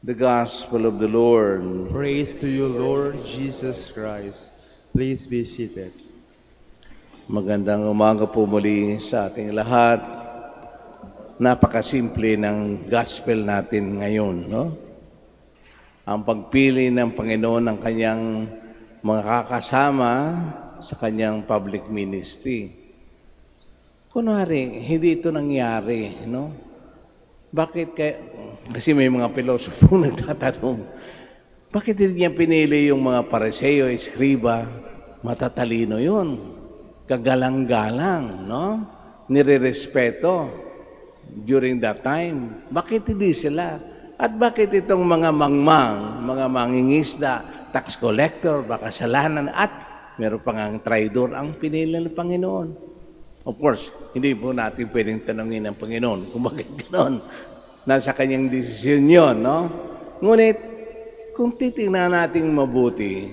The Gospel of the Lord. Praise to you, Lord Jesus Christ. Please be seated. Magandang umaga po muli sa ating lahat. Napakasimple ng gospel natin ngayon, no? Ang pagpili ng Panginoon ng kanyang mga kakasama sa kanyang public ministry. Kunwari, hindi ito nangyari, no? Bakit kaya? Kasi may mga pilosopo nagtatanong, bakit hindi niya pinili yung mga pariseo, eskriba, matatalino yun, kagalang-galang, no? Nire-respeto during that time. Bakit hindi sila? At bakit itong mga mangmang, mga mangingisda, tax collector, makasalanan, at meron pang ang traidor ang pinili ng Panginoon? Of course, hindi po natin pwedeng tanongin ng Panginoon kung bakit gano'n. Nasa kanyang desisyon yun, no? Ngunit, kung titingnan natin mabuti,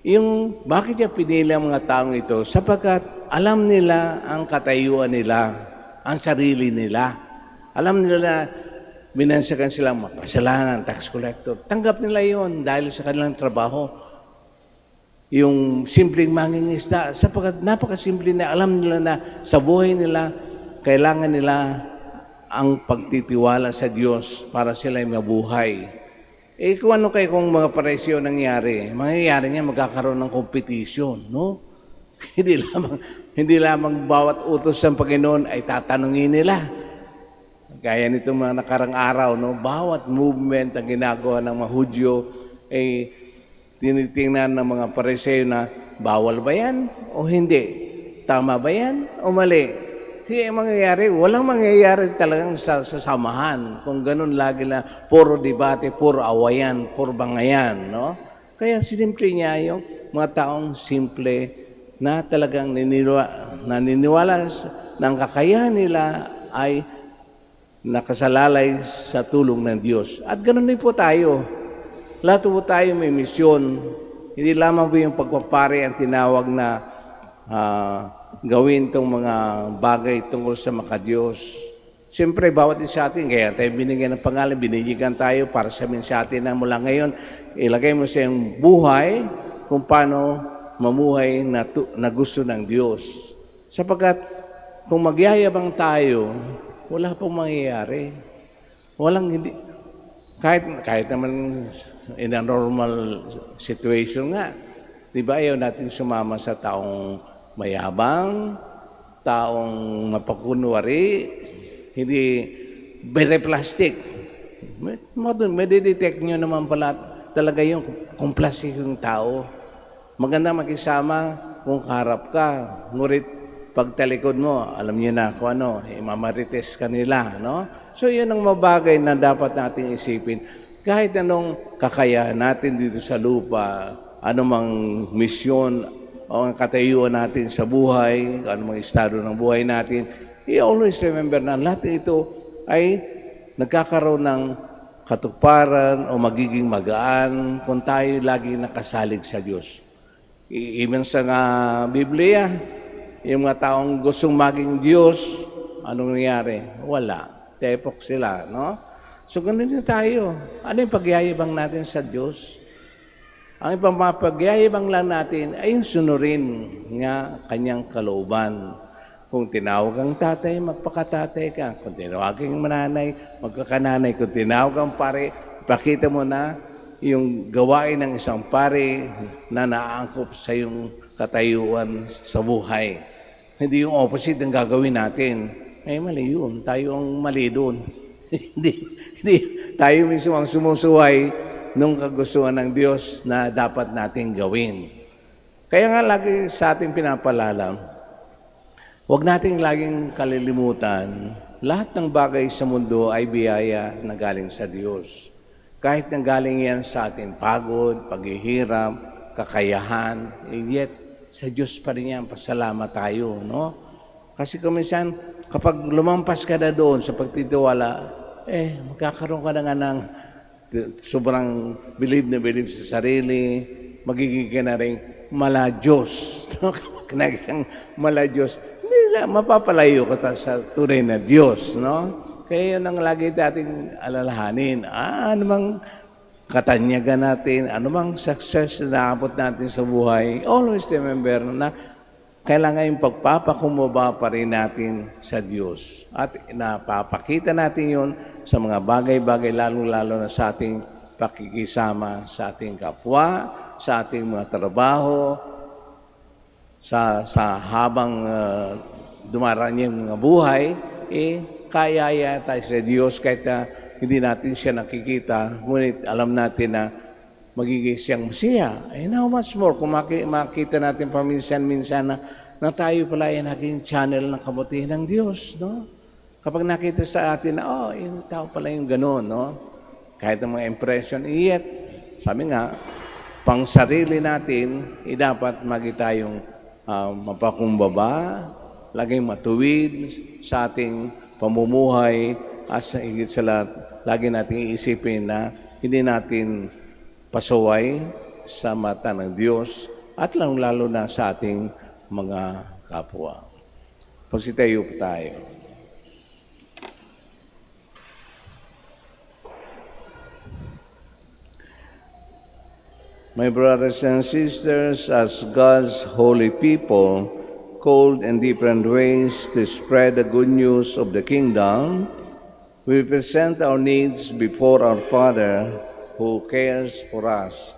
yung bakit niya pinili ang mga taong ito? Sapagkat alam nila ang katayuan nila, ang sarili nila. Alam nila na binansagan silang makasalanan, tax collector. Tanggap nila yon dahil sa kanilang trabaho. Yung simpleng mangingisda, sapagkat napakasimple na alam nila na sa buhay nila, kailangan nila ang pagtitiwala sa Diyos para sila'y mabuhay. Eh kung ano kayo kung mga paresyo nangyari, mangyayari niya magkakaroon ng competition, no? Hindi lamang bawat utos ng Panginoon ay tatanungin nila. Kaya nitong mga nakarang araw, no, bawat movement ang ginagawa ng mga Hudyo ay tinitingnan ng mga pariseo na bawal ba yan o hindi? Tama ba yan o mali? Kasi mangyayari, walang mangyayari talagang sasamahan kung ganun lagi na puro debate, puro awayan, puro bangayan, no? Kaya simple niya yung mga taong simple na talagang naniniwala na ang kakayahan nila ay nakasalalay sa tulong ng Diyos. At ganun din po tayo. Lahat po tayo may misyon. Hindi lamang po yung pagpapare ang tinawag na gawin itong mga bagay tungkol sa makadiyos. Siyempre, bawat isa atin, kaya tayo binigyan ng pangalan, binigyan tayo para sabihin sa atin na mula ngayon, ilagay mo sa iyong buhay kung paano mamuhay na gusto ng Diyos. Sapagkat kung magyayabang tayo, wala pong mangyayari. Walang hindi. Kahit naman in a normal situation nga, di ba ayaw natin sumama sa taong mayabang, taong mapakunwari, hindi very plastic. May detect nyo naman pala talaga yung kung plastic yung tao. Maganda makisama kung kaharap ka. Ngurit pagtalikod mo, alam niyo na kung ano, mamarites ka nila, no? So yun ang mabagay na dapat nating isipin. Kahit anong kakayahan natin dito sa lupa, anumang misyon, o ang katayuan natin sa buhay, anumang estado ng buhay natin, always remember na lahat ito ay nagkakaroon ng katuparan o magiging magaan kung tayo lagi nakasalig sa Diyos. Even sa Biblia, yung mga taong gustong maging Diyos, anong nangyari? Wala. Tepok sila, no? So, ganun din tayo. Ano yung pagyayabang natin sa Diyos? Ang ipapagyayabang lang natin ay yung sunurin nga kanyang kalooban. Kung tinawag ang tatay, magpakatatay ka. Kung tinawag ang mananay, magkakananay. Kung tinawag ang pare, pakita mo na yung gawain ng isang pare na naaangkop sa yung katayuan sa buhay. Hindi yung opposite ang gagawin natin. Ay, mali yun. Tayo ang mali doon. hindi tayo mismo ang sumusuway nung kagustuhan ng Diyos na dapat nating gawin. Kaya nga lagi sa ating pinapalala, huwag nating laging kalilimutan, lahat ng bagay sa mundo ay biyaya na galing sa Diyos. Kahit nanggaling yan sa ating pagod, paghihirap, kakayahan, yet sa Diyos pa rin yan, pasalamat tayo, no? Kasi kuminsan, kapag lumampas ka na doon sa pagtitiwala, magkakaroon ka na nga ng sobrang believe sa sarili, magiging ka na rin mala-Diyos. Kapag naging mala-Diyos, mapapalayo ka sa tunay na Diyos, no? Kaya yun ang lagi nating alalahanin. Anumang katanyagan natin, anumang success na naabot natin sa buhay, always remember na kailangan yung pagpapakumbaba pa rin natin sa Diyos. At napapakita natin yun sa mga bagay-bagay, lalo-lalo na sa ating pakikisama sa ating kapwa, sa ating mga trabaho, sa habang dumaraan yung mga buhay, kaya tayo sa Diyos kahit na hindi natin siya nakikita, ngunit alam natin na magiging siyang Masiya. Now much more, kung makita natin paminsan-minsan na tayo pala ay naging channel ng kabutihan ng Diyos, no? Kapag nakita sa atin na, yung tao pala yung gano'n, no? Kahit ang mga impression, yet, sabi nga, pang sarili natin, dapat magi tayong mapakumbaba, laging matuwid sa ating pamumuhay, at sa higit sa lahat, lagi nating iisipin na hindi natin pasaway sa mata ng Diyos at lalo na sa ating mga kapwa. Pagsitayo po tayo. My brothers and sisters, as God's holy people, called in different ways to spread the good news of the kingdom, we present our needs before our Father who cares for us.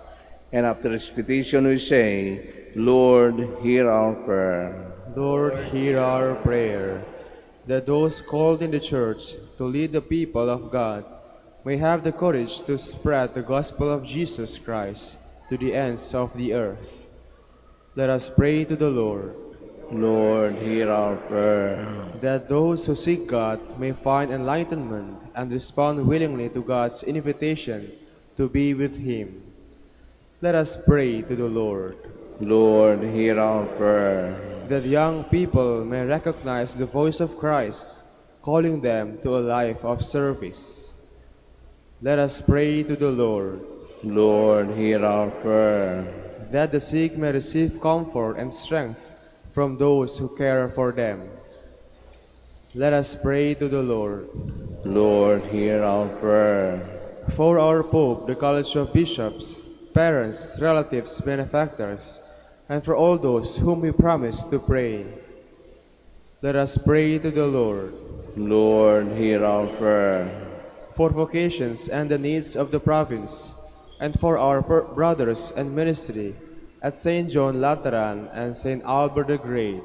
And after this petition we say, Lord, hear our prayer. Lord, hear our prayer, that those called in the Church to lead the people of God may have the courage to spread the gospel of Jesus Christ to the ends of the earth. Let us pray to the Lord. Lord, hear our prayer. That those who seek God may find enlightenment and respond willingly to God's invitation to be with Him. Let us pray to the Lord. Lord, hear our prayer. That young people may recognize the voice of Christ, calling them to a life of service. Let us pray to the Lord. Lord, hear our prayer. That the sick may receive comfort and strength from those who care for them. Let us pray to the Lord. Lord, hear our prayer. For our Pope, the College of Bishops, parents, relatives, benefactors, and for all those whom we promise to pray, let us pray to the Lord. Lord, hear our prayer. For vocations and the needs of the province, and for our brothers and ministry at St. John Lateran and St. Albert the Great,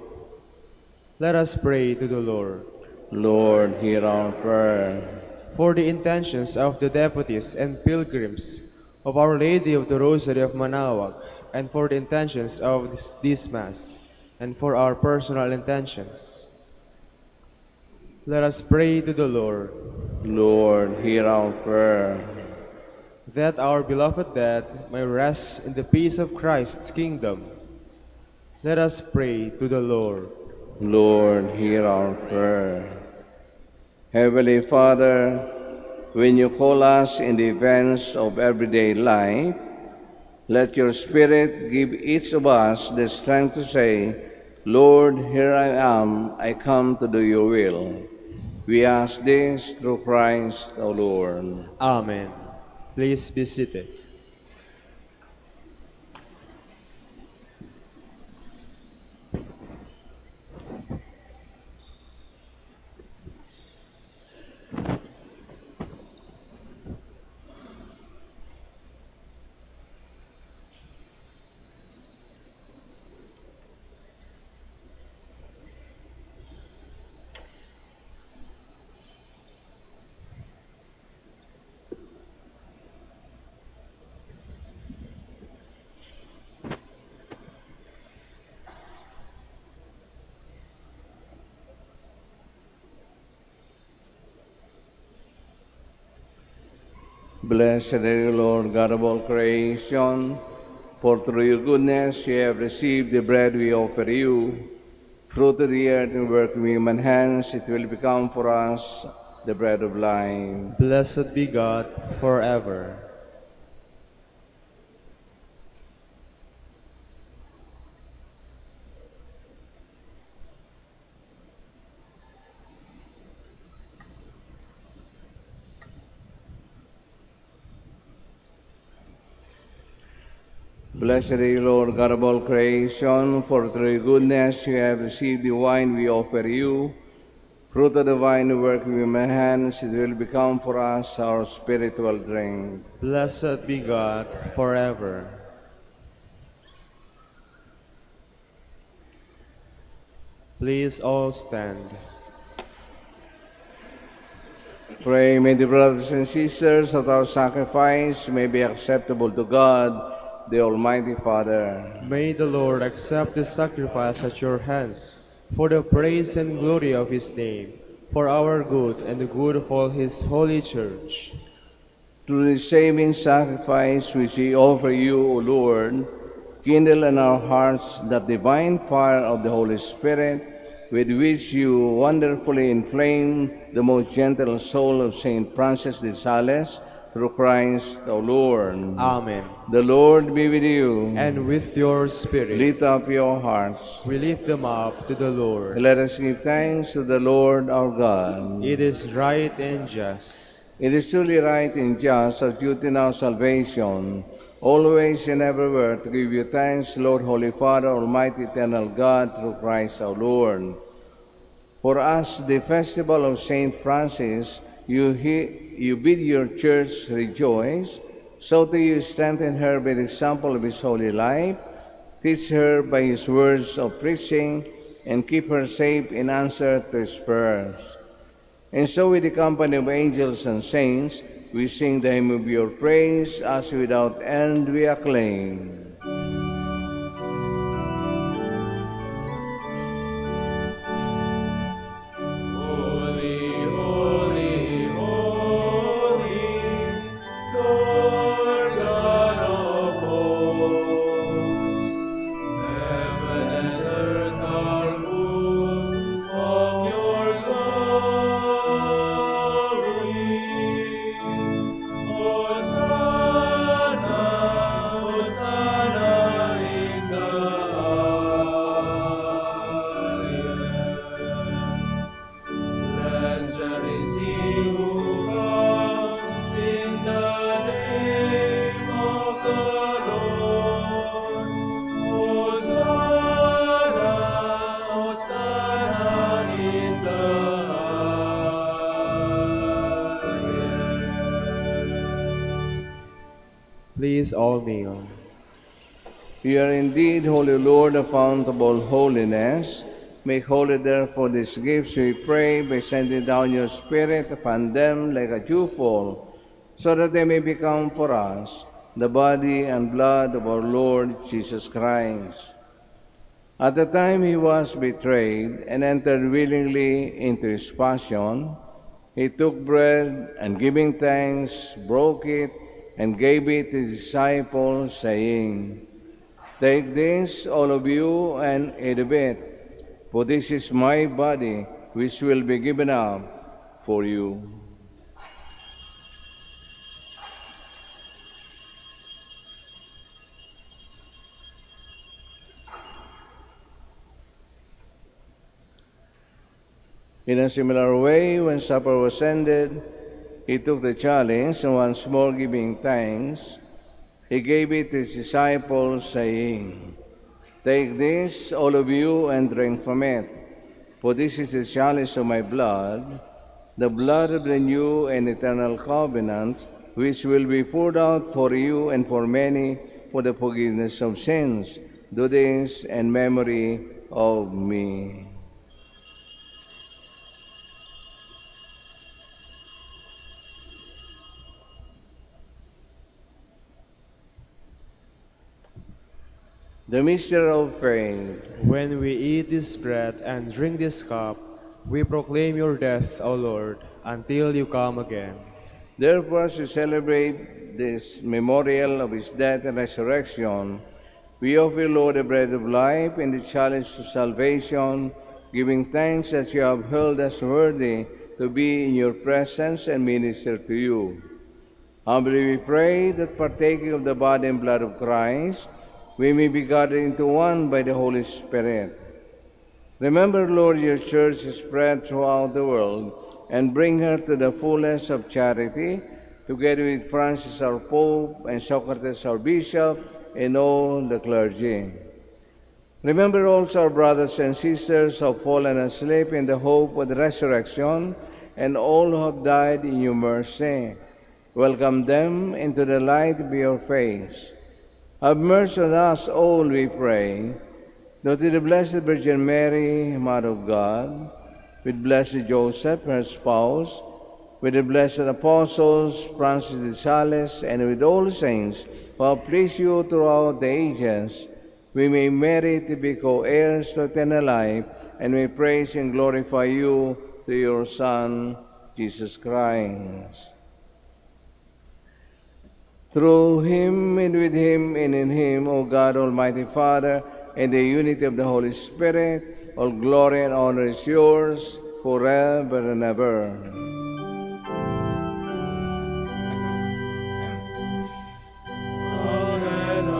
let us pray to the Lord. Lord, hear our prayer. For the intentions of the deputies and pilgrims of Our Lady of the Rosary of Manaoag, and for the intentions of this Mass, and for our personal intentions, let us pray to the Lord. Lord, hear our prayer. That our beloved dead may rest in the peace of Christ's kingdom, let us pray to the Lord. Lord, hear our prayer. Heavenly Father, when you call us in the events of everyday life, let your Spirit give each of us the strength to say, Lord, here I am, I come to do your will. We ask this through Christ our Lord. Amen. Please be seated. Blessed are you, Lord, God of all creation, for through your goodness you have received the bread we offer you. Fruit of the earth and work of human hands, it will become for us the bread of life. Blessed be God forever. Blessed are you, Lord, God of all creation, for through your goodness you have received the wine we offer you. Fruit of the vine, the work of human hands, it will become for us our spiritual drink. Blessed be God forever. Please all stand. Pray, may the brothers and sisters that our sacrifice may be acceptable to God, the Almighty Father. May the Lord accept the sacrifice at your hands for the praise and glory of his name, for our good and the good of all his holy church. Through the saving sacrifice which we offer you, O Lord, kindle in our hearts that divine fire of the Holy Spirit, with which you wonderfully inflame the most gentle soul of Saint Francis de Sales, through Christ our Lord. Amen. The Lord be with you. And with your spirit, Lift up your hearts. we lift them up to the Lord. Let us give thanks to the Lord our God. It is right and just. It is truly right and just, our duty and our salvation, always and everywhere to give you thanks, Lord, Holy Father, Almighty, eternal God, through Christ our Lord. For us, the festival of Saint Francis, you bid your church rejoice, so do you strengthen her by the example of his holy life, teach her by his words of preaching, and keep her safe in answer to his prayers. And so with the company of angels and saints, we sing the hymn of your praise, as without end we acclaim. Holy, holy, holy, Lord God of hosts, heaven and earth are full of your glory. Hosanna, Hosanna in the highest. Blessed is he who comes in the name of the Lord. Hosanna, Hosanna in the highest. Please all kneel. You are indeed, Holy Lord, the fount of all holiness. Make holy, therefore, these gifts, we pray, by sending down your Spirit upon them like a dewfall, so that they may become for us the body and blood of our Lord Jesus Christ. At the time he was betrayed and entered willingly into his passion, he took bread and giving thanks, broke it, and gave it to his disciples, saying, "Take this, all of you, and eat of it, for this is my body, which will be given up for you." In a similar way, when supper was ended, he took the chalice, and once more giving thanks, he gave it to his disciples, saying, "Take this, all of you, and drink from it, for this is the chalice of my blood, the blood of the new and eternal covenant, which will be poured out for you and for many for the forgiveness of sins. Do this in memory of me." The mystery of faith. When we eat this bread and drink this cup, we proclaim your death, O Lord, until you come again. Therefore, as we celebrate this memorial of his death and resurrection, we offer, Lord, the bread of life and the chalice to salvation, giving thanks that you have held us worthy to be in your presence and minister to you. Humbly we pray that partaking of the body and blood of Christ, we may be gathered into one by the Holy Spirit. Remember, Lord, your church is spread throughout the world, and bring her to the fullness of charity, together with Francis our Pope, and Socrates our Bishop, and all the clergy. Remember also our brothers and sisters who have fallen asleep in the hope of the resurrection, and all who have died in your mercy. Welcome them into the light of your face. Have mercy on us all, we pray, that with the Blessed Virgin Mary, Mother of God, with Blessed Joseph, her spouse, with the blessed apostles, Francis de Sales, and with all saints who have pleased you throughout the ages, we may merit to be co-heirs to eternal life, and may praise and glorify you through your Son, Jesus Christ. Through him, and with him, and in him, O God, Almighty Father, in the unity of the Holy Spirit, all glory and honor is yours forever and ever. Amen, amen,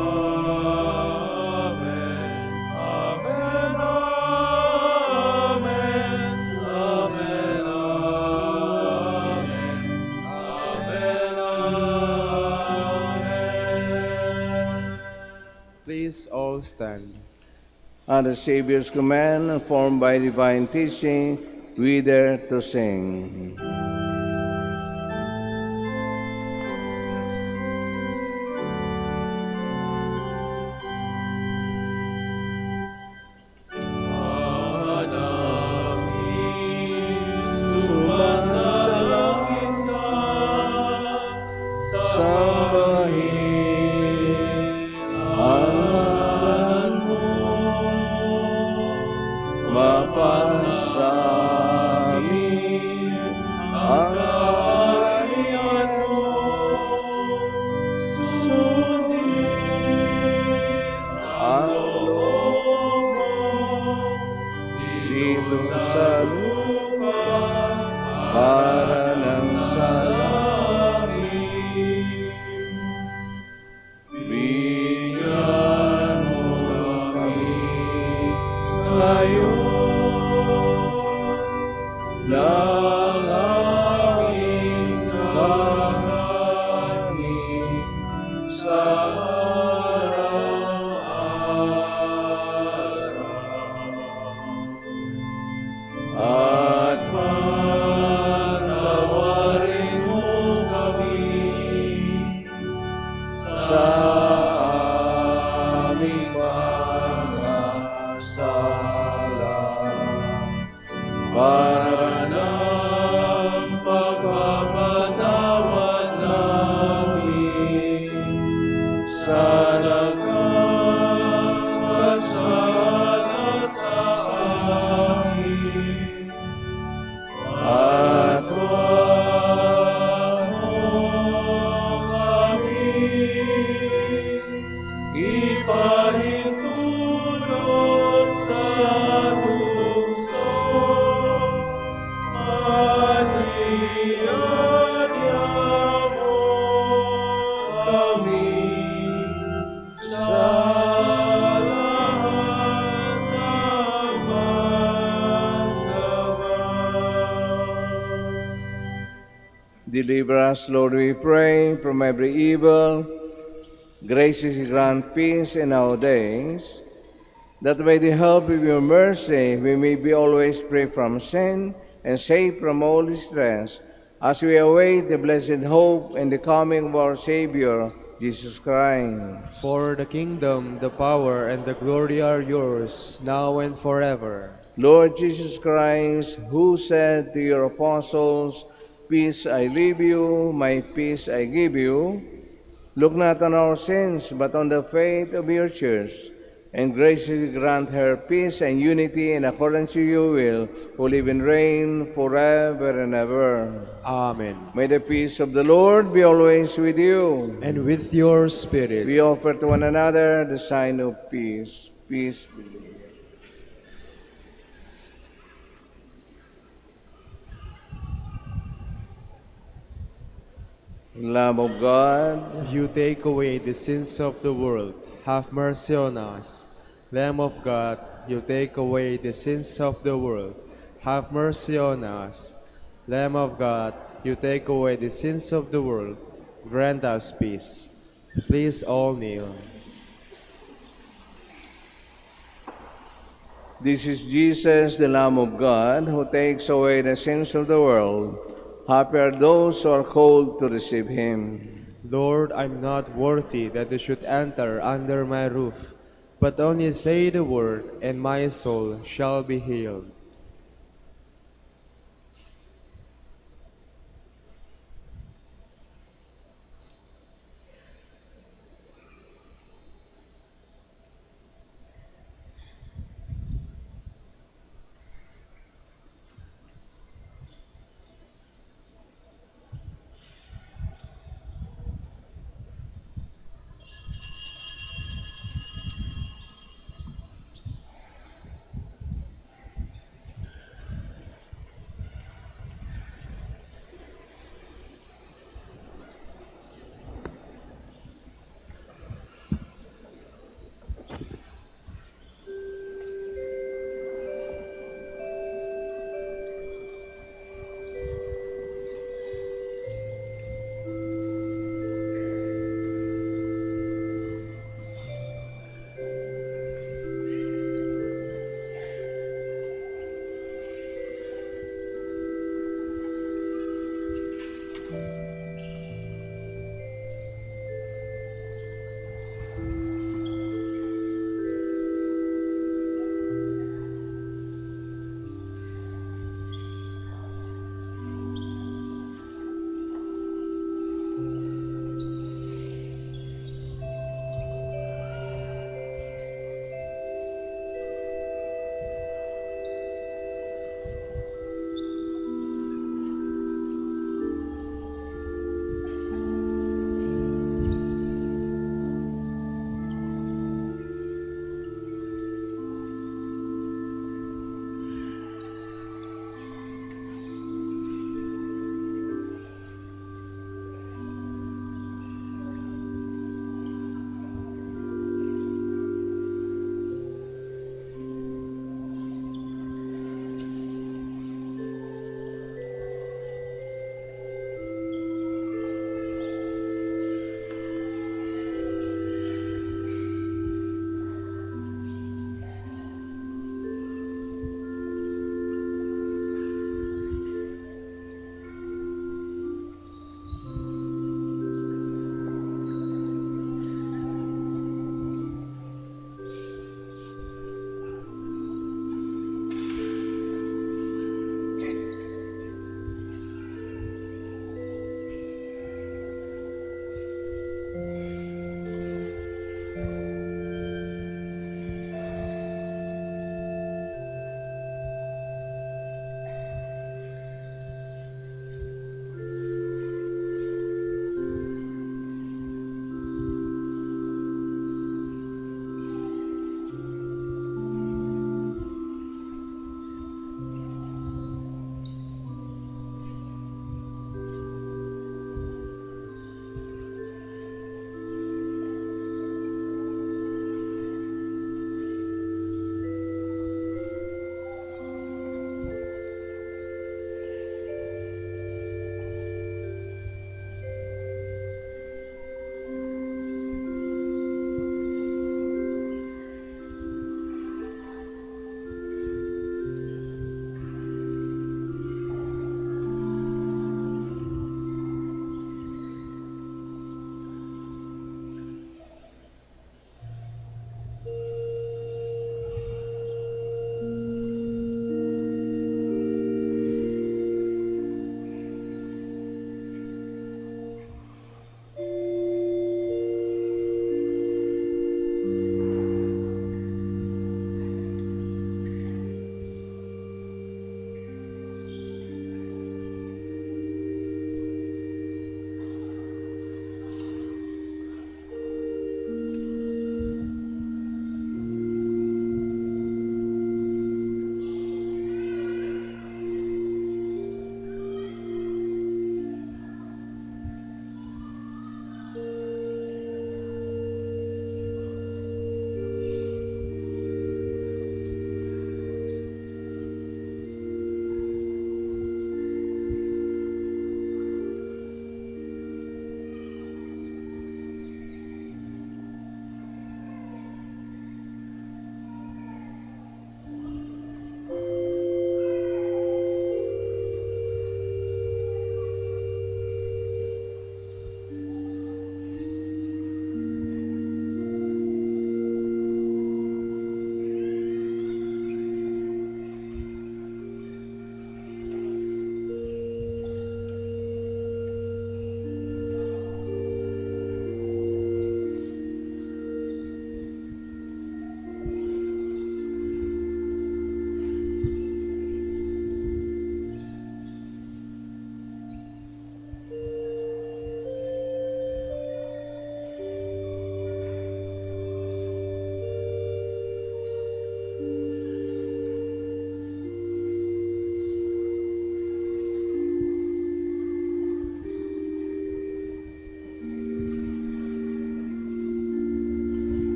amen, amen, amen, amen. Please all stand. At the Savior's command, formed by divine teaching, we dare to sing. Sumasalangit ka sa Ang mo mapasami ang kaharian mo, sundin ang loob mo dito sa lupa para nang sa langit. Bigyan mo kami ngayon ng aming kakanin sa araw-araw. At patawarin mo kami sa aming pagkasala, para ng pagpapatawad namin sa nagkakasala sa amin. At huwag mo kami ipahintulot sa tukso, at iadya mo kami sa lahat ng masama. Deliver us, Lord, we pray, from every evil. Graciously grant peace in our days, that by the help of your mercy we may be always free from sin and safe from all distress, as we await the blessed hope and the coming of our Savior, Jesus Christ. For the kingdom, the power, and the glory are yours, now and forever. Lord Jesus Christ, who said to your apostles, "Peace I leave you, my peace I give you," look not on our sins, but on the faith of your church, and graciously grant her peace and unity in accordance with your will, who live and reign forever and ever. Amen. May the peace of the Lord be always with you. And with your spirit. We offer to one another the sign of peace. Peace be with you. Lamb of God, You take away the sins of the world. Have mercy on us. Lamb of God, you take away the sins of the world. Have mercy on us. Lamb of God, you take away the sins of the world. Grant us peace. Please all kneel. this is Jesus, the Lamb of God, who takes away the sins of the world. Happy are those who are called to receive him. Lord, I'm not worthy that you should enter under my roof, but only say the word, and my soul shall be healed.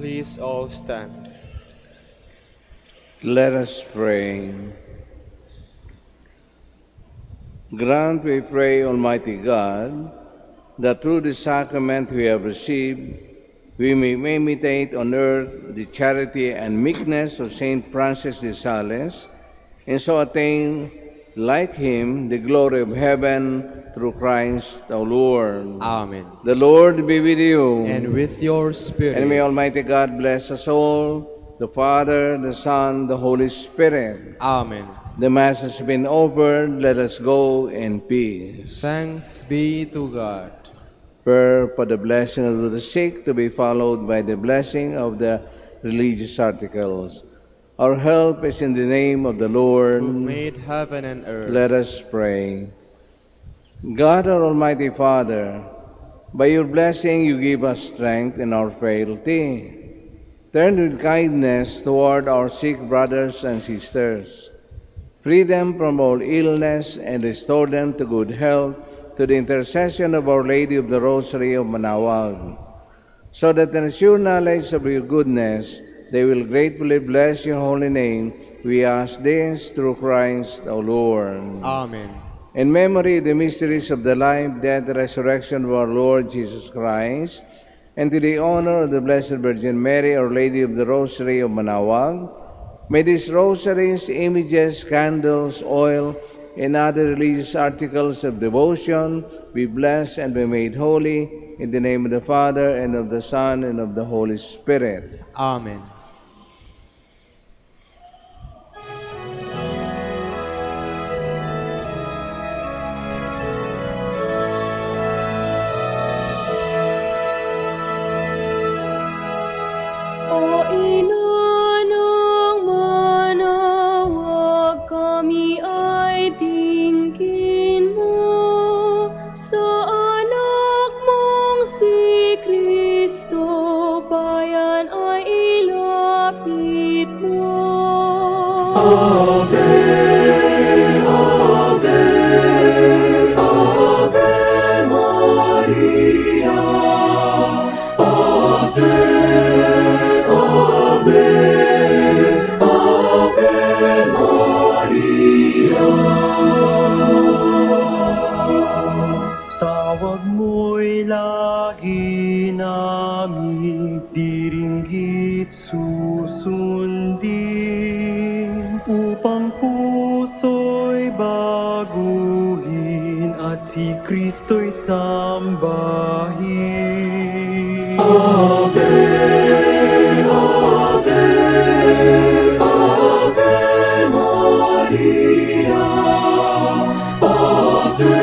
Please all stand. Let us pray. Grant, we pray, Almighty God, that through the sacrament we have received, we may imitate on earth the charity and meekness of Saint Francis de Sales, and so attain, like him, the glory of heaven through Christ our Lord. Amen. The Lord be with you. And with your spirit. And may Almighty God bless us all, the Father, the Son, the Holy Spirit. Amen. The Mass has been offered. Let us go in peace. Thanks be to God. Prayer for the blessing of the sick to be followed by the blessing of the religious articles. Our help is in the name of the Lord, Who made heaven and earth. Let us pray. God, our Almighty Father, by your blessing you give us strength in our frailty. Turn with kindness toward our sick brothers and sisters. Free them from all illness and restore them to good health to the intercession of Our Lady of the Rosary of Manaoag, so that in the sure knowledge of your goodness they will gratefully bless your holy name. We ask this through Christ our Lord. Amen. In memory of the mysteries of the life, death, and resurrection of our Lord Jesus Christ, and to the honor of the Blessed Virgin Mary, Our Lady of the Rosary of Manaoag, may these rosaries, images, candles, oil, and other religious articles of devotion be blessed and be made holy in the name of the Father, and of the Son, and of the Holy Spirit. Amen. O ina ng Manaoag, kami ay tingin mo sa anak mong si Kristo, bayan ay ilapit mo. Ave, Ave, Ave Maria, Ave, Ave, Ave Maria. Tawag mo'y lagi naming diringgit susundin, upang puso'y baguhin at si Kristo'y sambahin. Ave, Ave, Ave Maria, Ave,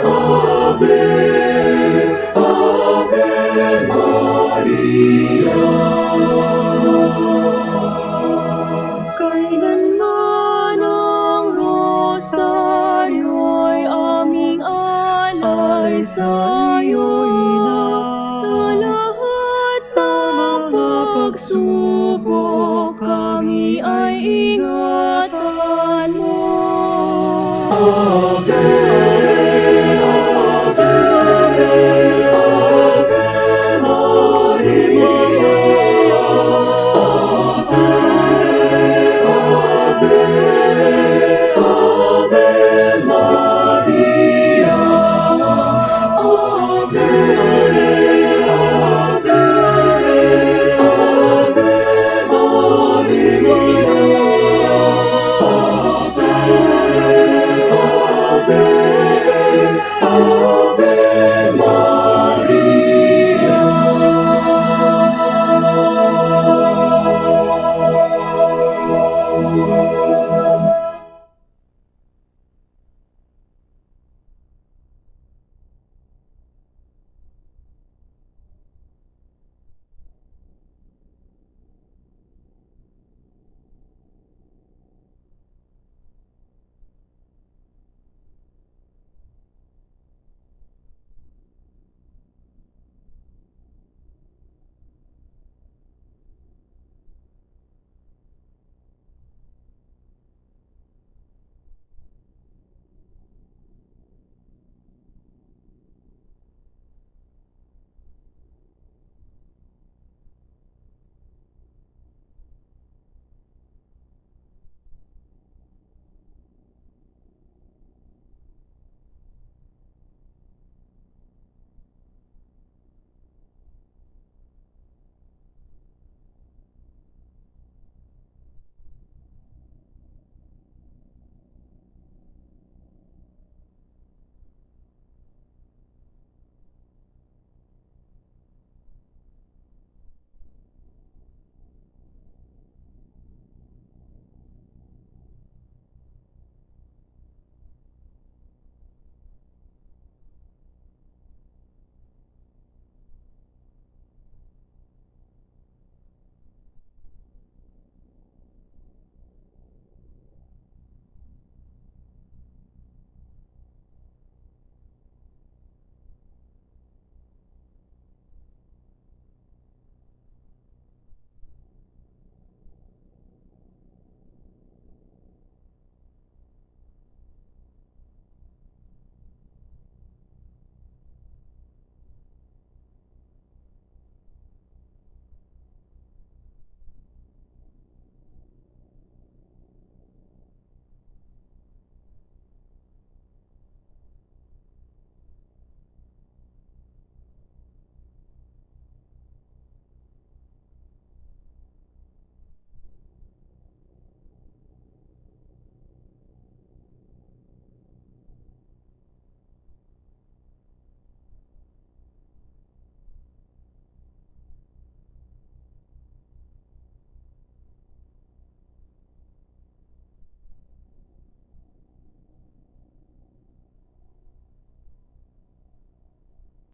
Ave, Ave Maria. Kailanman ang rosaryo'y aming alay sa iyo, Ina. Sa lahat ng pagsubok, kami ay ingatan mo. Ave,